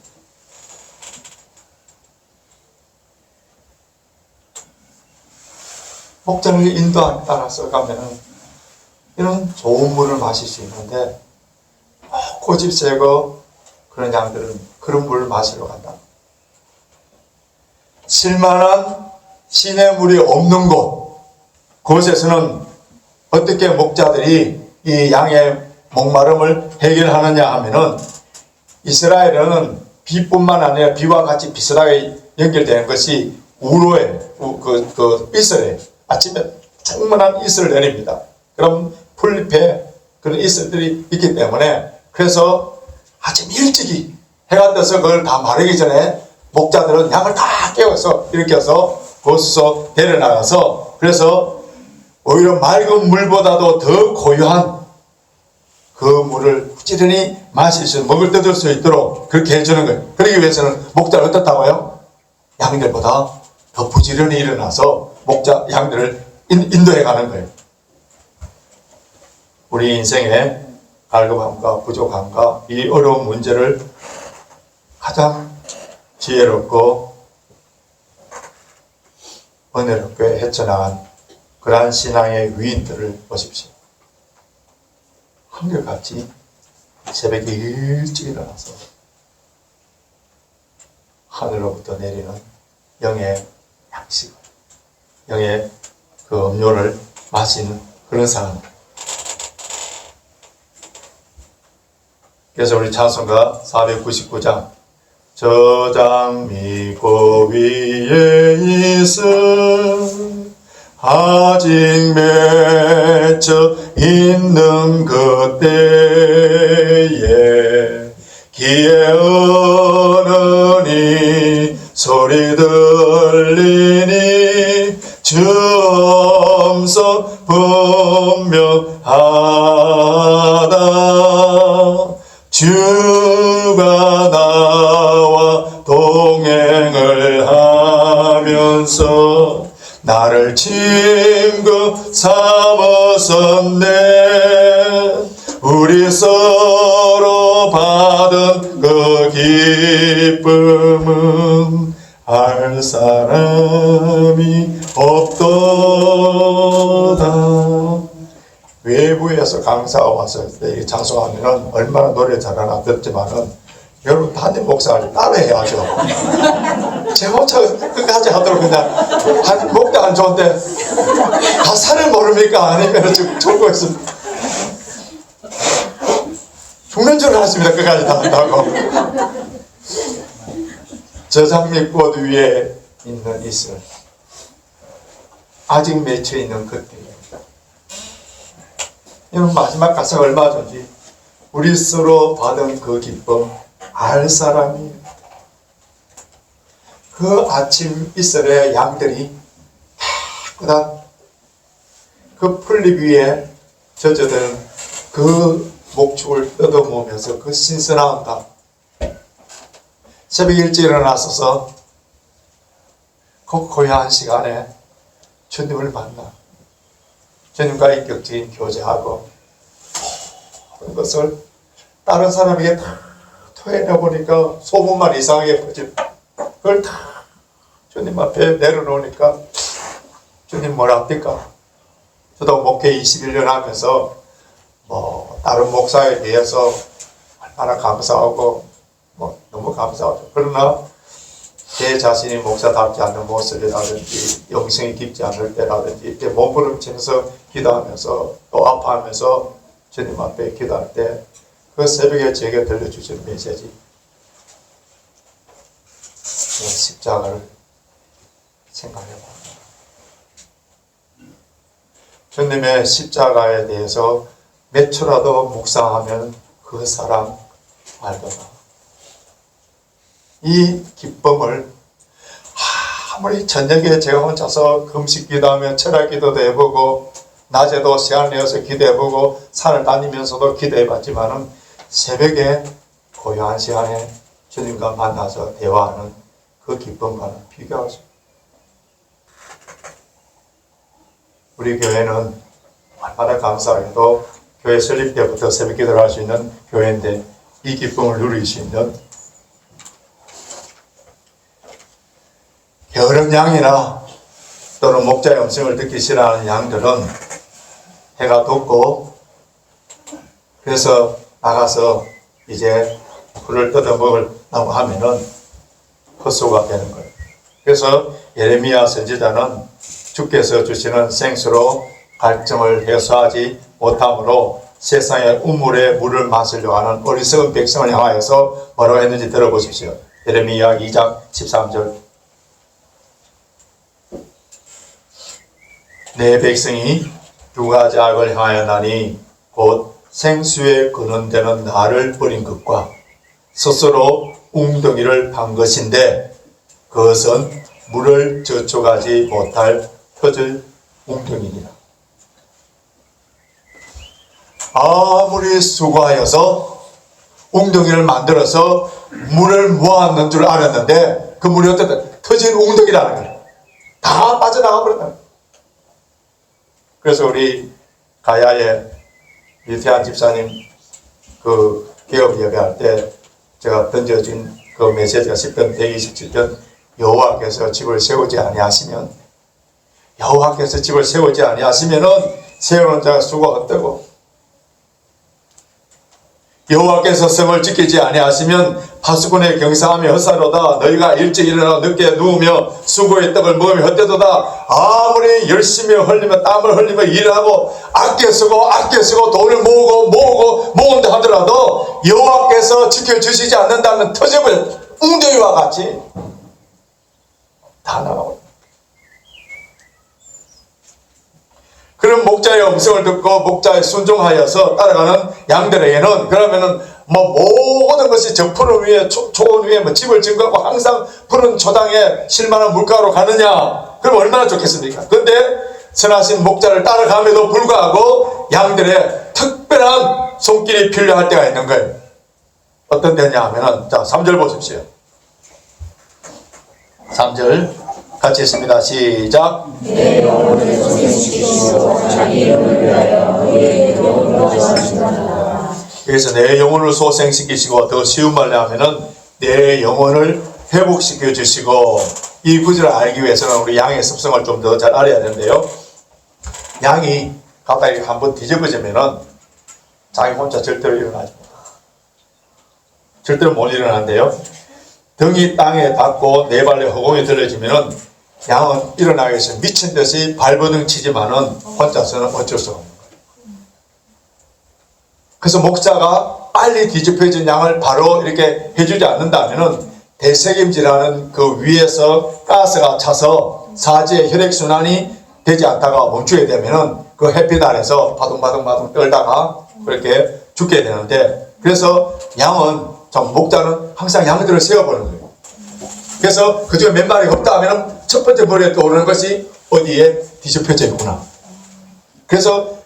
목자를 인도함에 따라서 가면은 이런 좋은 물을 마실 수 있는데 고집 세고 그런 양들은 그런 물을 마시러 간다. 쓸만한 시내 물이 없는 곳에서는 어떻게 목자들이 이 양의 목마름을 해결하느냐 하면은 이스라엘은 비뿐만 아니라 비와 같이 비슷하게 연결되는 것이 우로에 이슬에 아침에 충분한 이슬을 내립니다. 그럼 풀잎에 그런 이슬들이 있기 때문에 그래서 아침 일찍이 해가 떠서 그걸 다 마르기 전에 목자들은 양을 다 깨워서 일으켜서 거기서 데려나가서 그래서 오히려 맑은 물보다도 더 고요한 그 물을 부지런히 마실 수, 먹을 뜯을 수 있도록 그렇게 해주는 거예요. 그러기 위해서는 목자를 어떻다고요? 양들보다 더 부지런히 일어나서 목자, 양들을 인도해 가는 거예요. 우리 인생의 갈급함과 부족함과 이 어려운 문제를 가장 지혜롭고 은혜롭게 헤쳐나간 그러한 신앙의 위인들을 보십시오. 한결같이 새벽에 일찍 일어나서 하늘로부터 내리는 영의 양식을, 영의 그 음료를 마시는 그런 사람. 그래서 우리 찬송가 499장 저장 미고 위에 있음 아직 맺혀 있는 그때에 귀에 어느니 소리 들리니 주 음성 분명하다 주가 나와 동행을 하면서 나를 친구 삼았었네 우리 서로 받은 그 기쁨은 알 사람이 없도다. 외부에서 강사가 왔을 때 장소하면 얼마나 노래 잘하나 듣지만은 여러분 담임 목사를 따라해야죠. 제 혼자 끝까지 하도록 그냥 목도 안 좋은데 가사를 모릅니까? 아니면 지금 졸고 있습니다. 죽는 줄 알았습니다. 끝까지 다 한다고. 저장미꽃 위에 있는 이슬 아직 맺혀 있는 그때 여러분 마지막 가사가 얼마 전지 우리 서로 받은 그 기쁨 알 사람이 그 아침 이슬에 양들이 깨끗한 그 풀잎 위에 젖어든 그 목축을 뜯어먹으면서 그 신선한 감 새벽 일찍 일어나서서 그 고요한 시간에 주님을 만나 주님과 인격적인 교제하고 그런 것을 다른 사람에게 다 토해내보니까 소문만 이상하게 퍼지고 그걸 다 주님 앞에 내려놓으니까 주님 뭐라 합니까? 저도 목회 21년 하면서 다른 목사에 비해서 얼마나 감사하고 너무 감사하죠. 그러나 제 자신이 목사답지 않는 모습이라든지 영성이 깊지 않을 때라든지 이렇게 몸부림치면서 기도하면서 또 아파하면서 주님 앞에 기도할 때 그 새벽에 제게 들려주신 메시지 십자가를 생각해봅니다. 주님의 십자가에 대해서 몇 초라도 묵상하면 그 사람 알거나 이 기쁨을 아무리 저녁에 제가 혼자서 금식 기도하며 철학 기도도 해보고 낮에도 시간 내어서 기도해보고 산을 다니면서도 기도해봤지만은 새벽에 고요한 시간에 주님과 만나서 대화하는 그 기쁨과는 비교할 수 없습니다. 우리 교회는 얼마나 감사하게도 교회 설립 때부터 새벽 기도를 할 수 있는 교회인데 이 기쁨을 누릴 수 있는 게으른 양이나 또는 목자의 음성을 듣기 싫어하는 양들은 해가 돋고 그래서 나가서 이제 풀을 뜯어 먹으려고 하면은 헛소가 되는 거예요. 그래서 예레미야 선지자는 주께서 주시는 생수로 갈증을 해소하지 못함으로 세상의 우물에 물을 마시려고 하는 어리석은 백성을 향하여서 뭐라고 했는지 들어보십시오. 예레미야 2장 13절. 내 백성이 두 가지 악을 행하였나니 곧 생수에 근원되는 나를 버린 것과 스스로 웅덩이를 판 것인데 그것은 물을 저촉하지 못할 터질 웅덩이니라. 아무리 수고하여서 웅덩이를 만들어서 물을 모았는 줄 알았는데 그 물이 어쨌든 터진 웅덩이라는 거예요. 다 빠져나가 버렸다. 그래서 우리 가야의 유태한 집사님 그 기업 예배할 때 제가 던져진 그 메시지가 10편 127편 여호와께서 집을 세우지 아니하시면 여호와께서 집을 세우지 아니하시면은 세우는 자가 수고 헛되고 여호와께서 성을 지키지 아니하시면 파수꾼의 경상함이 헛사로다. 너희가 일찍 일어나 늦게 누우며 수고의 떡을 먹으며 헛되도다. 아무리 열심히 흘리며 땀을 흘리며 일하고 아껴 쓰고 돈을 모은다 하더라도 여호와께서 지켜주시지 않는다는 터집을 웅덩이와 같이 다 나가고 그런 목자의 음성을 듣고 목자에 순종하여서 따라가는 양들에게는 그러면은 모든 것이 저 푸른 위에 초원 위에 집을 짓고 항상 푸른 초당에 실만한 물가로 가느냐? 그럼 얼마나 좋겠습니까? 그런데 선하신 목자를 따라감에도 불구하고 양들의 특별한 손길이 필요할 때가 있는 거예요. 어떤 때냐 하면은 자 3절 보십시오. 3절 같이 했습니다. 시작. 내 영혼을 소생시키시고 자기 이름을 위하여 그의 영혼으로 하시나이다. 그래서 내 영혼을 소생시키시고 더 쉬운 말로 하면은 내 영혼을 회복시켜 주시고 이 구절을 알기 위해서는 우리 양의 습성을 좀 더 잘 알아야 되는데요. 양이 갑자기 한번 뒤집어지면은 자기 혼자 절대로 일어나지 못해요. 절대로 못 일어나는데요. 등이 땅에 닿고 네 발에 허공에 들려지면은 양은 일어나기 위해서 미친 듯이 발버둥 치지만은 혼자서는 어쩔 수가 없는 거예요. 그래서 목자가 빨리 뒤집혀진 양을 바로 이렇게 해주지 않는다면은 대책임지라는 그 위에서 가스가 차서 사지의 혈액순환이 되지 않다가 멈추게 되면은 그 햇빛 아래서 바둥바둥 떨다가 그렇게 죽게 되는데 그래서 양은 목자는 항상 양들을 세워보는 거예요. 그래서 그중에 몇 마리 없다 하면은 첫 번째 머리에 떠오르는 것이 어디에 뒤집혀져 있구나. 그래서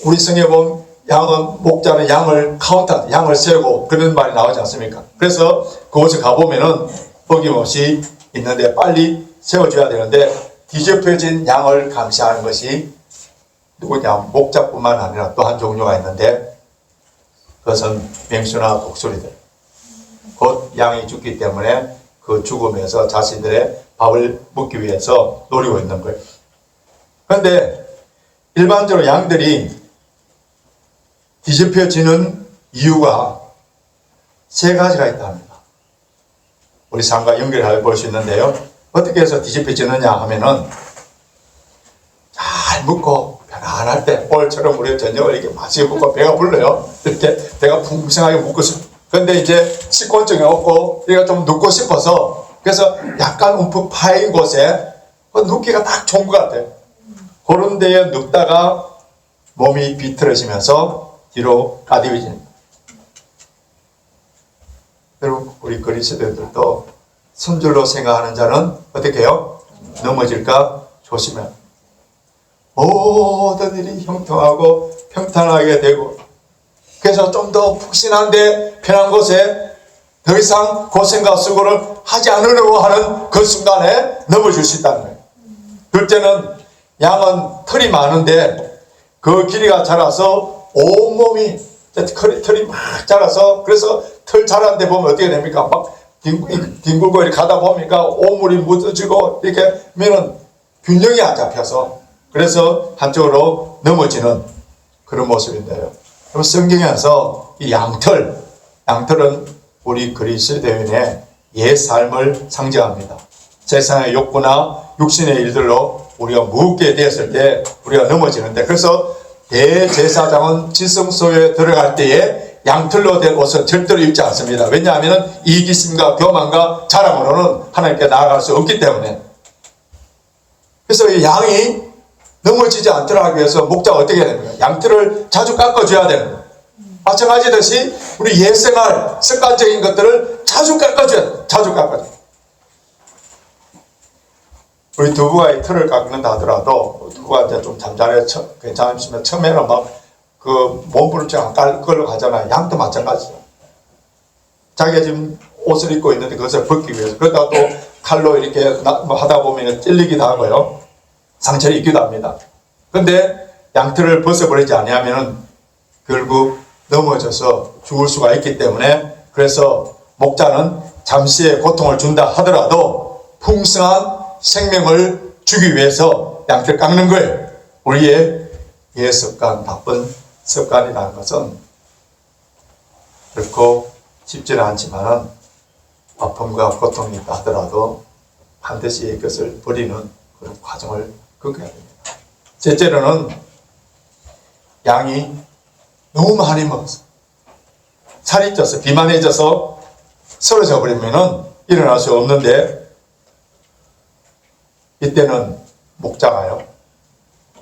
우리 성경에 보면 양은 목자는 양을 카운트한다. 양을 세우고 그런 말이 나오지 않습니까? 그래서 그곳에 가보면은 어김없이 있는데 빨리 세워줘야 되는데 뒤집혀진 양을 감시하는 것이 누구냐? 목자뿐만 아니라 또 한 종류가 있는데 그것은 맹수나 독수리들. 곧 양이 죽기 때문에 그 죽음에서 자신들의 밥을 먹기 위해서 노리고 있는 거예요. 그런데 일반적으로 양들이 뒤집혀지는 이유가 세 가지가 있다 합니다. 우리 삶과 연결해 볼 수 있는데요. 어떻게 해서 뒤집혀지느냐 하면은 잘 먹고 편안할 때 오늘처럼 우리 저녁을 이렇게 맛있게 먹고 배가 불러요. 이렇게 배가 풍성하게 먹고 싶어. 근데 이제 식곤증이 없고 우리가 좀 눕고 싶어서 그래서 약간 움푹 파인 곳에 눕기가 딱 좋은 것 같아요. 그런 데에 눕다가 몸이 비틀어지면서 뒤로 가디비집니다. 여러분 우리 그리스도인들도 선줄로 생각하는 자는 어떻게 해요? 넘어질까 조심해요. 모든 일이 형통하고 평탄하게 되고 그래서 좀 더 푹신한데 편한 곳에 더 이상 고생과 수고를 하지 않으려고 하는 그 순간에 넘어질 수 있다는 거예요. 둘째는 양은 털이 많은데 그 길이가 자라서 온 온몸이 털이 막 자라서, 그래서 털 자라는데 보면 어떻게 됩니까? 막 뒹굴고 이렇게 가다 보니까 온물이 묻어지고 이렇게 하면은 균형이 안 잡혀서, 그래서 한쪽으로 넘어지는 그런 모습인데요. 그럼 성경에서 이 양털은 우리 그리스도인의 옛 삶을 상징합니다. 세상의 욕구나 육신의 일들로 우리가 묻게 되었을 때 우리가 넘어지는데, 그래서 대제사장은 지성소에 들어갈 때에 양털로 된 옷은 절대로 입지 않습니다. 왜냐하면 이기심과 교만과 자랑으로는 하나님께 나아갈 수 없기 때문에. 그래서 이 양이 넘어지지 않도록 하기 위해서 목자가 어떻게 해야 됩니까? 양털을 자주 깎아줘야 되는 거예요. 마찬가지듯이 우리 옛생활 습관적인 것들을 자주 깎아줘야 돼요. 자주 깎아줘야 돼요. 우리 두부가 이 털을 깎는다 하더라도, 두부가 이제 좀 잠자리에 괜찮으시면 처음에는 막 그 몸부림치 안 끌고 가잖아요. 양도 마찬가지죠. 자기가 지금 옷을 입고 있는데 그것을 벗기 위해서, 그러다가 또 칼로 이렇게 하다 보면 찔리기도 하고요. 상처를 입기도 합니다. 그런데 양털을 벗어버리지 않으면 결국 넘어져서 죽을 수가 있기 때문에, 그래서 목자는 잠시의 고통을 준다 하더라도 풍성한 생명을 주기 위해서 양털 깎는 거예요. 우리의 옛 습관, 나쁜 습관이라는 것은 결코 쉽지는 않지만 아픔과 고통이 있다 하더라도 반드시 이것을 버리는 그런 과정을 겪어야 됩니다. 셋째로는 양이 너무 많이 먹어서 살이 쪄서 비만해져서 쓰러져 버리면 일어날 수 없는데, 이때는 목자가요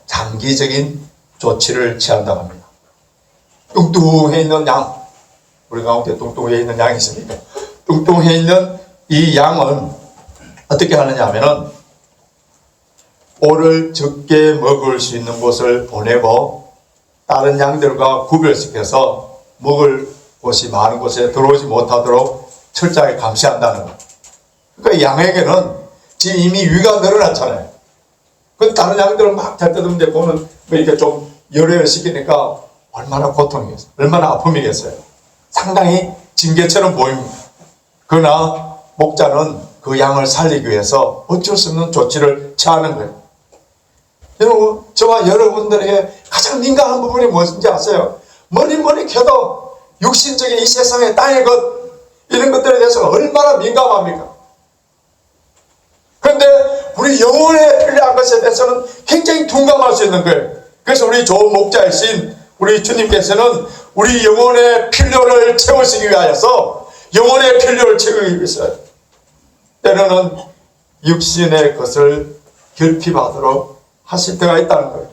장기적인 조치를 취한다고 합니다. 뚱뚱해 있는 양, 우리 가운데 뚱뚱해 있는 양이 있습니까? 뚱뚱해 있는 이 양은 어떻게 하느냐 하면은 오를 적게 먹을 수 있는 곳을 보내고 다른 양들과 구별시켜서 먹을 곳이 많은 곳에 들어오지 못하도록 철저하게 감시한다는 것. 그러니까 양에게는 지금 이미 위가 늘어났잖아요. 그 다른 양들은 막 잘 뜯는데 보면 이렇게 좀 열애를 시키니까 얼마나 고통이겠어요. 얼마나 아픔이겠어요. 상당히 징계처럼 보입니다. 그러나 목자는 그 양을 살리기 위해서 어쩔 수 없는 조치를 취하는 거예요. 여러분, 저와 여러분들에게 가장 민감한 부분이 무엇인지 아세요? 머리 켜도 육신적인 이 세상의 땅의 것, 이런 것들에 대해서 얼마나 민감합니까? 그런데 우리 영혼에 필요한 것에 대해서는 굉장히 둔감할 수 있는 거예요. 그래서 우리 좋은 목자이신 우리 주님께서는 우리 영혼의 필요를 채우시기 위하여서, 영혼의 필요를 채우기 위해서 때로는 육신의 것을 결핍하도록 하실 때가 있다는 거예요.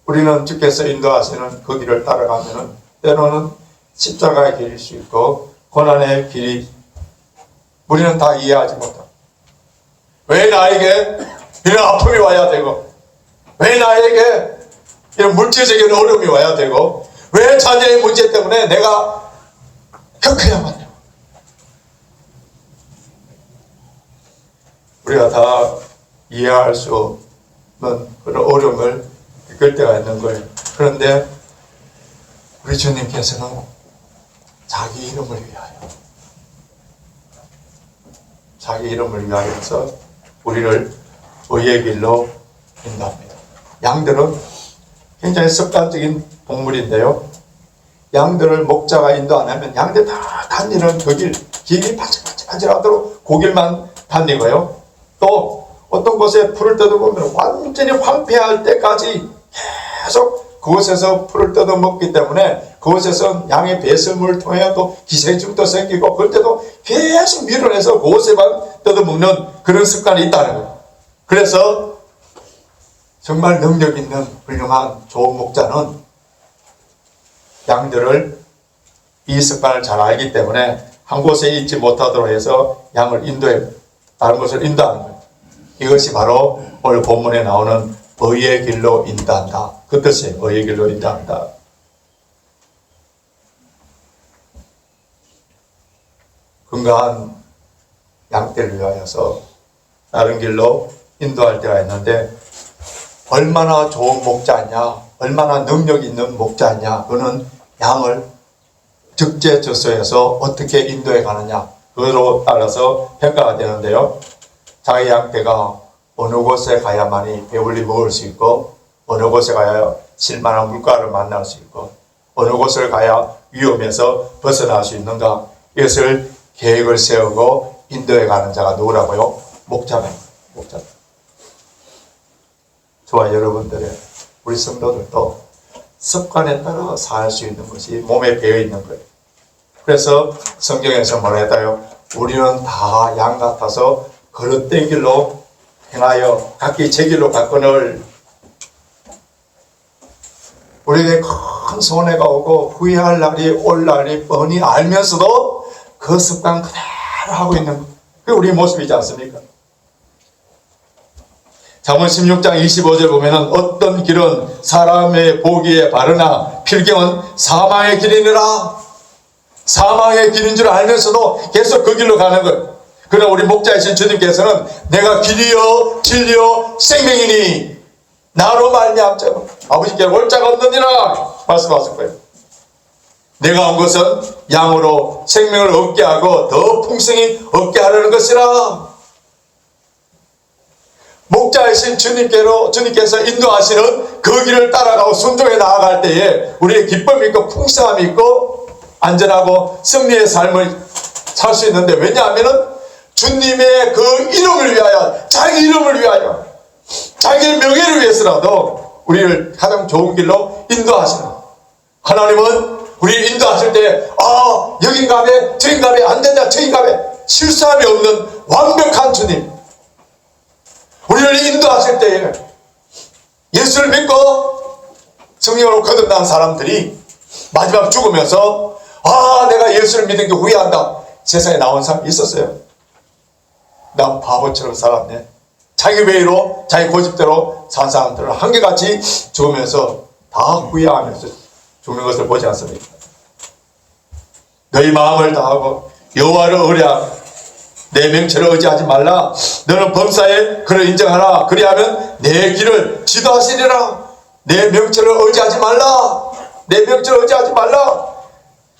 우리는 주께서 인도하시는 그 길을 따라가면 때로는 십자가의 길일 수 있고 고난의 길이 우리는 다 이해하지 못합니다. 왜 나에게 이런 아픔이 와야 되고, 왜 나에게 이런 물질적인 어려움이 와야 되고, 왜 자녀의 문제 때문에 내가 겪어야만 해요. 우리가 다 이해할 수 없는 그런 어려움을 겪을 때가 있는 거예요. 그런데 우리 주님께서는 자기 이름을 위하여, 자기 이름을 위하여서 우리를 의의 길로 인도합니다. 양들은 굉장히 습관적인 동물인데요, 양들을 목자가 인도 안 하면 양들 다 다니는 그 길이 반질반질하도록 그 길만 다니고요, 또 어떤 곳에 풀을 뜯어보면 완전히 황폐할 때까지 계속 그곳에서 풀을 뜯어먹기 때문에 그곳에서 양의 배설물을 통해 또 기생충도 생기고, 그럴 때도 계속 밀어내서 그곳에만 뜯어먹는 그런 습관이 있다는 거예요. 그래서 정말 능력 있는 훌륭한 좋은 목자는 양들을 이 습관을 잘 알기 때문에 한 곳에 있지 못하도록 해서 양을 인도해 다른 곳을 인도하는 거예요. 이것이 바로 오늘 본문에 나오는 의의 길로 인도한다, 그 뜻이에요. 의의 길로 인도한다. 건강한 양떼를 위하여서 다른 길로 인도할 때가 있는데, 얼마나 좋은 목자냐, 얼마나 능력 있는 목자냐, 그는 양을 적재적소에서 어떻게 인도해 가느냐, 그로 따라서 평가가 되는데요. 자기 양떼가 어느 곳에 가야만이 배불리 먹을 수 있고, 어느 곳에 가야 실만한 물가를 만날 수 있고, 어느 곳을 가야 위험에서 벗어날 수 있는가, 이것을 계획을 세우고 인도해 가는 자가 누구라고요? 목자입니다. 목자. 저와 여러분들의 우리 성도들도 습관에 따라 살 수 있는 것이 몸에 배어 있는 거예요. 그래서 성경에서 뭐라 했다요? 우리는 다 양 같아서 거릇된 길로 행하여 각기 제 길로 갔거늘. 우리에게 큰 손해가 오고 후회할 날이 올 날이 뻔히 알면서도 그 습관 그대로 하고 있는 거. 그게 우리 모습이지 않습니까? 잠언 16장 25절 보면은 어떤 길은 사람의 보기에 바르나 필경은 사망의 길이니라. 사망의 길인 줄 알면서도 계속 그 길로 가는 거예요. 그러나 우리 목자이신 주님께서는 내가 길이요 진리요 생명이니 나로 말미암자 아버지께 올 자가 없느니라 말씀하실 거예요. 내가 온 것은 양으로 생명을 얻게 하고 더 풍성히 얻게 하려는 것이라. 목자이신 주님께서 인도하시는 그 길을 따라가고 순종해 나아갈 때에 우리의 기쁨이 있고 풍성함이 있고 안전하고 승리의 삶을 살 수 있는데, 왜냐하면 주님의 그 이름을 위하여, 자기 이름을 위하여, 자기의 명예를 위해서라도 우리를 가장 좋은 길로 인도하시는, 하나님은 우리를 인도하실 때 여긴 가면 저긴 가면 안 된다, 저긴 가면 실수함이 없는 완벽한 주님, 우리를 인도하실 때에 예수를 믿고 성령으로 거듭난 사람들이 마지막 죽으면서 내가 예수를 믿은 게 후회한다, 세상에 나온 사람이 있었어요. 난 바보처럼 살았네. 자기 외로 자기 고집대로 산 사람들은 한결같이 죽으면서 다 후회하면서 죽는 것을 보지 않습니까? 너희 마음을 다하고 여호와를 의뢰하고 내 명철을 의지하지 말라. 너는 범사에 그를 인정하라. 그리하면 내 길을 지도하시리라. 내 명철을 의지하지 말라. 내 명철을 의지하지 말라.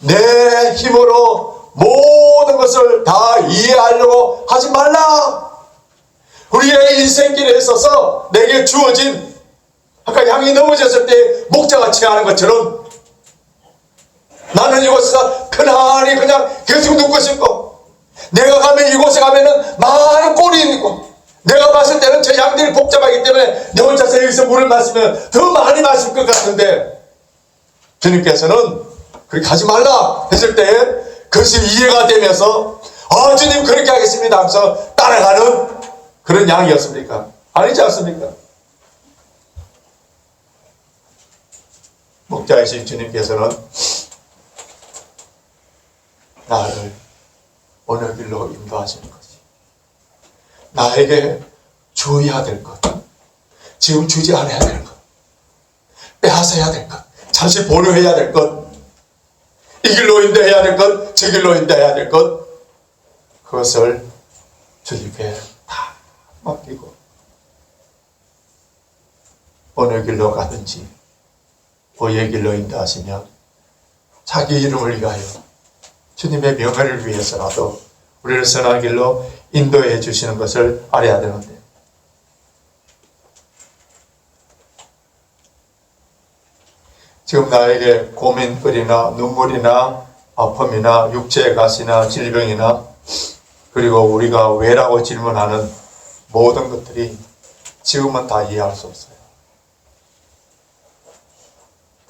내 힘으로 모든 것을 다 이해하려고 하지 말라. 우리의 인생길에 있어서 내게 주어진, 아까 양이 넘어졌을 때 목자가 취하는 것처럼 나는 이곳에서 편안히 그냥 계속 눕고 싶고, 내가 가면 이곳에 가면은 많은 꼴이 있고, 내가 봤을 때는 저 양들이 복잡하기 때문에 내 혼자서 여기서 물을 마시면 더 많이 마실 것 같은데, 주님께서는 그렇게 하지 말라 했을 때 그것이 이해가 되면서 주님 그렇게 하겠습니다 하면서 따라가는 그런 양이었습니까? 아니지 않습니까? 목자이신 주님께서는 나를 어느 길로 인도하시는 것이, 나에게 주어야 될 것, 지금 주지 않아야 될 것, 빼앗아야 될 것, 잠시 보류해야 될 것, 이 길로 인도해야 될 것, 저 길로 인도해야 될 것, 그것을 주님께 다 맡기고 어느 길로 가든지 보의 길로 인도하시며 자기 이름을 위하여 주님의 명예를 위해서라도 우리를 선한 길로 인도해 주시는 것을 알아야 되는데, 지금 나에게 고민거리나 눈물이나 아픔이나 육체의 가시나 질병이나 그리고 우리가 왜라고 질문하는 모든 것들이 지금은 다 이해할 수 없어요.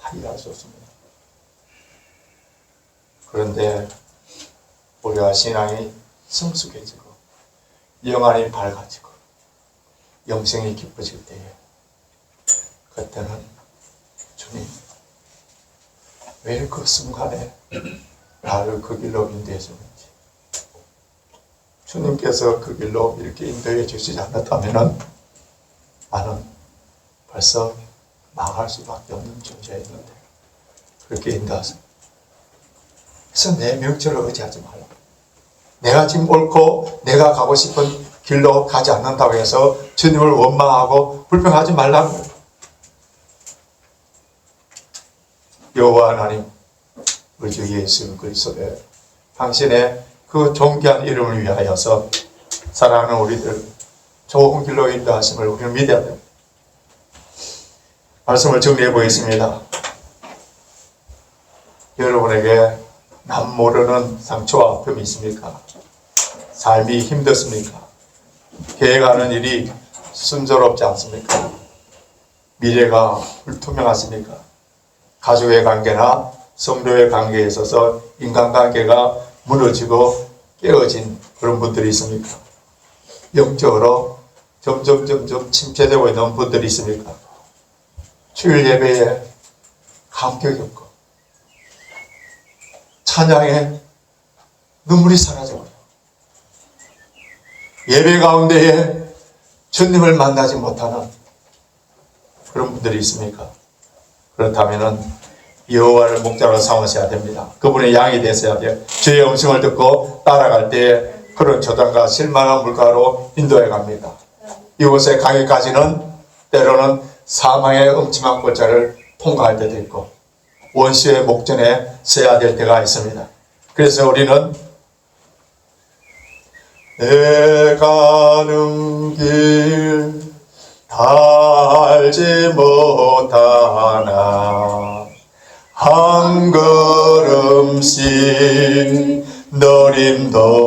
다 이해할 수 없습니다. 그런데 우리가 신앙이 성숙해지고 영안이 밝아지고 영생이 깊어질 때에 그때는 주님, 왜 그 순간에 나를 그 길로 인도해 주는지, 주님께서 그 길로 이렇게 인도해 주시지 않았다면 나는 벌써 망할 수밖에 없는 존재였는데 그렇게 인도하세요. 그래서 내 명철을 의지하지 말라. 내가 지금 옳고 내가 가고 싶은 길로 가지 않는다고 해서 주님을 원망하고 불평하지 말라는 거예요. 여호와 하나님, 우리 주 예수 그리스도의 당신의 그 존귀한 이름을 위하여서 사랑하는 우리들 좋은 길로 인도하심을 우리는 믿어야 됩니다. 말씀을 정리해 보겠습니다. 여러분에게 남 모르는 상처와 아픔이 있습니까? 삶이 힘들습니까? 계획하는 일이 순조롭지 않습니까? 미래가 불투명하십니까? 가족의 관계나 성도의 관계에 있어서 인간관계가 무너지고 깨어진 그런 분들이 있습니까? 영적으로 점점 침체되고 있는 분들이 있습니까? 주일 예배에 감격이 없고 찬양에 눈물이 사라져버려. 예배 가운데에 주님을 만나지 못하는 그런 분들이 있습니까? 그렇다면 여호와를 목자로 삼으셔야 됩니다. 그분의 양이 되셔야 돼요. 주의 음성을 듣고 따라갈 때 그런 조단과 실만한 물가로 인도해 갑니다. 이곳에 가기까지는 때로는 사망의 음침한 골짜를 통과할 때도 있고 원수의 목전에 서야 될 때가 있습니다. 그래서 우리는 내 가는 길 알지 못하나 한 걸음씩 널 인도하소서.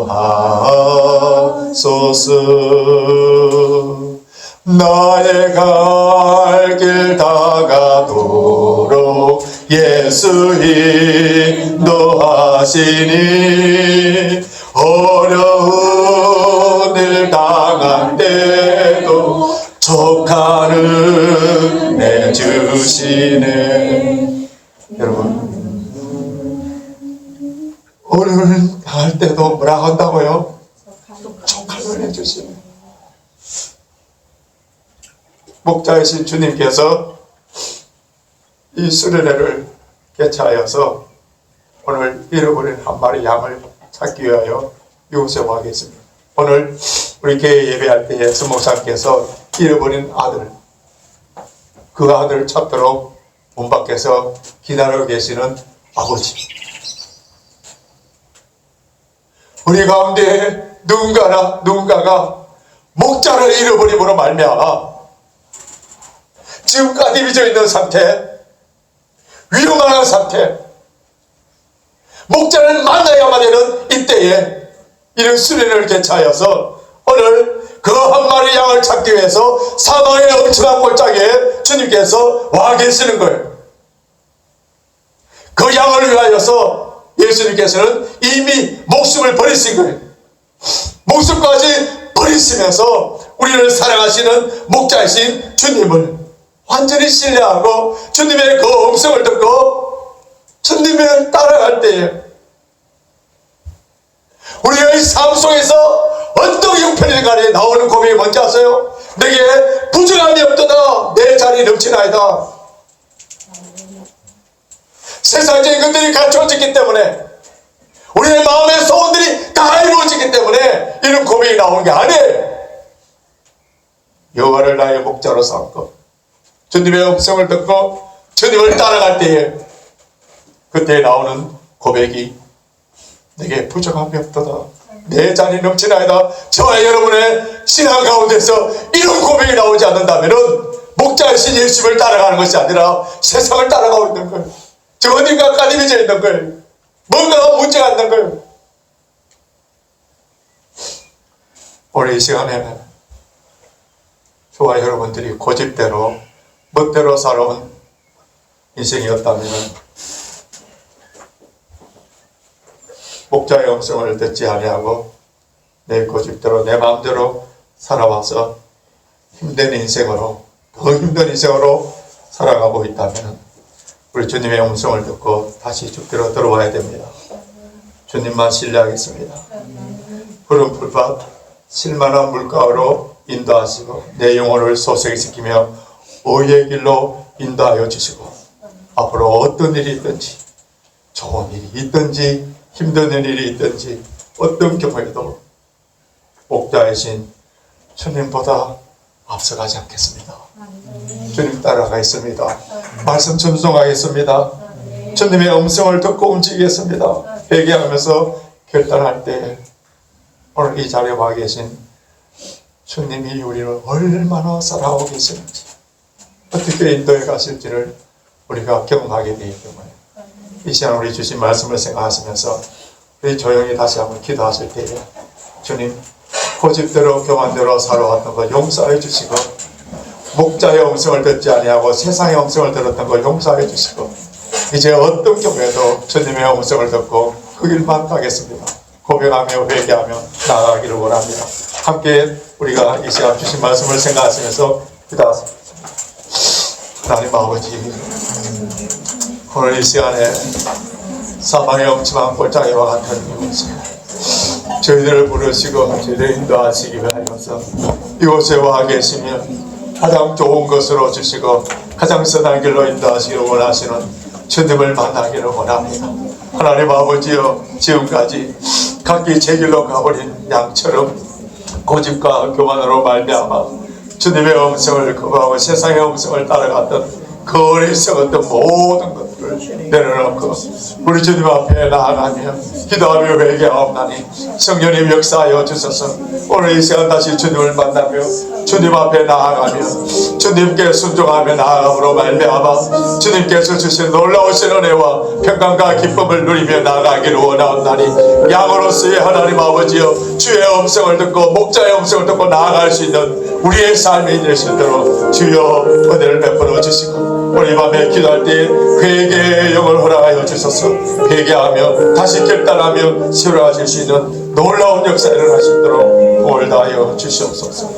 나의 갈 길 다가도록 예수 인도하시니 어려운 일 당한 때도 족한 은혜 주시네. 여러분, 어려운 할 때도 뭐라 한다고요? 족한 은혜 주시네. 목자이신 주님께서 이 수련회를 개최하여서 오늘 잃어버린 한 마리 양을 찾기 위하여 이곳에 와 계십니다. 오늘 우리 교회 예배할 때에 수목사님께서 잃어버린 아들, 그 아들을 찾도록 문 밖에서 기다리고 계시는 아버지, 우리 가운데 누군가가 목자를 잃어버림으로 말미암아 지금 까디비져 있는 상태, 위험한 상태, 목자를 만나야만 되는 이때에 이런 수련을 개최하여서 오늘 그 한 마리 양을 찾기 위해서 사망의 엄청난 골짜기에 주님께서 와 계시는 거예요. 그 양을 위하여서 예수님께서는 이미 목숨을 버리신 거예요. 목숨까지 버리시면서 우리를 사랑하시는 목자이신 주님을 완전히 신뢰하고 주님의 그 음성을 듣고 주님을 따라갈 때에 우리의 삶 속에서 어떤 형편일간에 나오는 고백이 뭔지 아세요? 내게 부족함이 없도다, 내 자리 넘치나이다. 세상적인 것들이 갖추어졌기 때문에 우리의 마음의 소원들이 다 이루어지기 때문에 이런 고백이 나오는 게 아니에요. 여호와를 나의 목자로 삼고 주님의 음성을 듣고 주님을 따라갈 때에 그때 나오는 고백이 내게 부족함이 없도다, 내 잔이 넘치나이다. 저와 여러분의 신앙 가운데서 이런 고백이 나오지 않는다면 목자이신 예수를 따라가는 것이 아니라 세상을 따라가고 있는 거예요. 저 어딘가 까디비져 있는 거예요. 뭔가 문제가 있는 거예요. 오늘 이 시간에는 저와 여러분들이 고집대로 멋대로 살아온 인생이었다면 목자의 음성을 듣지 아니하고 내 고집대로 내 마음대로 살아와서 힘든 인생으로, 더 힘든 인생으로 살아가고 있다면 우리 주님의 음성을 듣고 다시 죽기로 들어와야 됩니다. 주님만 신뢰하겠습니다. 푸른 풀밭 실만한 물가로 인도하시고 내 영혼을 소생시키며 의의 길로 인도하여 주시고 앞으로 어떤 일이 있든지, 좋은 일이 있든지 힘든 일이 있든지 어떤 경우에도 목자이신 주님보다 앞서가지 않겠습니다. 주님 따라가겠습니다. 말씀 순종하겠습니다. 주님의 음성을 듣고 움직이겠습니다. 회개하면서 결단할 때 오늘 이 자리에 와 계신 주님이 우리를 얼마나 사랑하고 계시는지, 어떻게 인도해 가실지를 우리가 경험하게 되기 때문에 이 시간 우리 주신 말씀을 생각하시면서 우리 조용히 다시 한번 기도하실 때에 주님, 고집대로 교만대로 살아왔던 거 용서해 주시고, 목자의 음성을 듣지 아니하고 세상의 음성을 들었던 거 용서해 주시고, 이제 어떤 경우에도 주님의 음성을 듣고 그 길만 가겠습니다. 고백하며 회개하며 나아가기를 원합니다. 함께 우리가 이 시간 주신 말씀을 생각하시면서 기도하십니다. 하나님 아버지, 오늘 이 시간에 사망의 엄침한 골짜기와 같은 이곳에 저희들을 부르시고 저희를 인도하시기 위하여서 이곳에 와 계시면 가장 좋은 것으로 주시고 가장 선한 길로 인도하시기를 원하시는 주님을 만나기를 원합니다. 하나님 아버지여, 지금까지 각기 제 길로 가버린 양처럼 고집과 교만으로 말미암아 주님의 음성을 거부하고 세상의 음성을 따라갔던 그 어리석었던 모든 것들을 내려놓고 우리 주님 앞에 나아가며 기도하며 회개하옵나니 성령님 역사하여 주셔서 오늘 이 시간 다시 주님을 만나며 주님 앞에 나아가며 주님께 순종하며 나아감으로 말미암아 주님께서 주신 놀라우신 은혜와 평강과 기쁨을 누리며 나아가기를 원하옵나니 양으로서의 하나님 아버지여, 주의 음성을 듣고 목자의 음성을 듣고 나아갈 수 있는 우리의 삶이 되시도록 주여 은혜를 베풀어 주시고, 우리 밤에 기도할 때 회개의 영을 허락하여 주셔서 회개하며 다시 결단하며 세워가실 수 있는 놀라운 역사를 하시도록 도울 다하여 주시옵소서.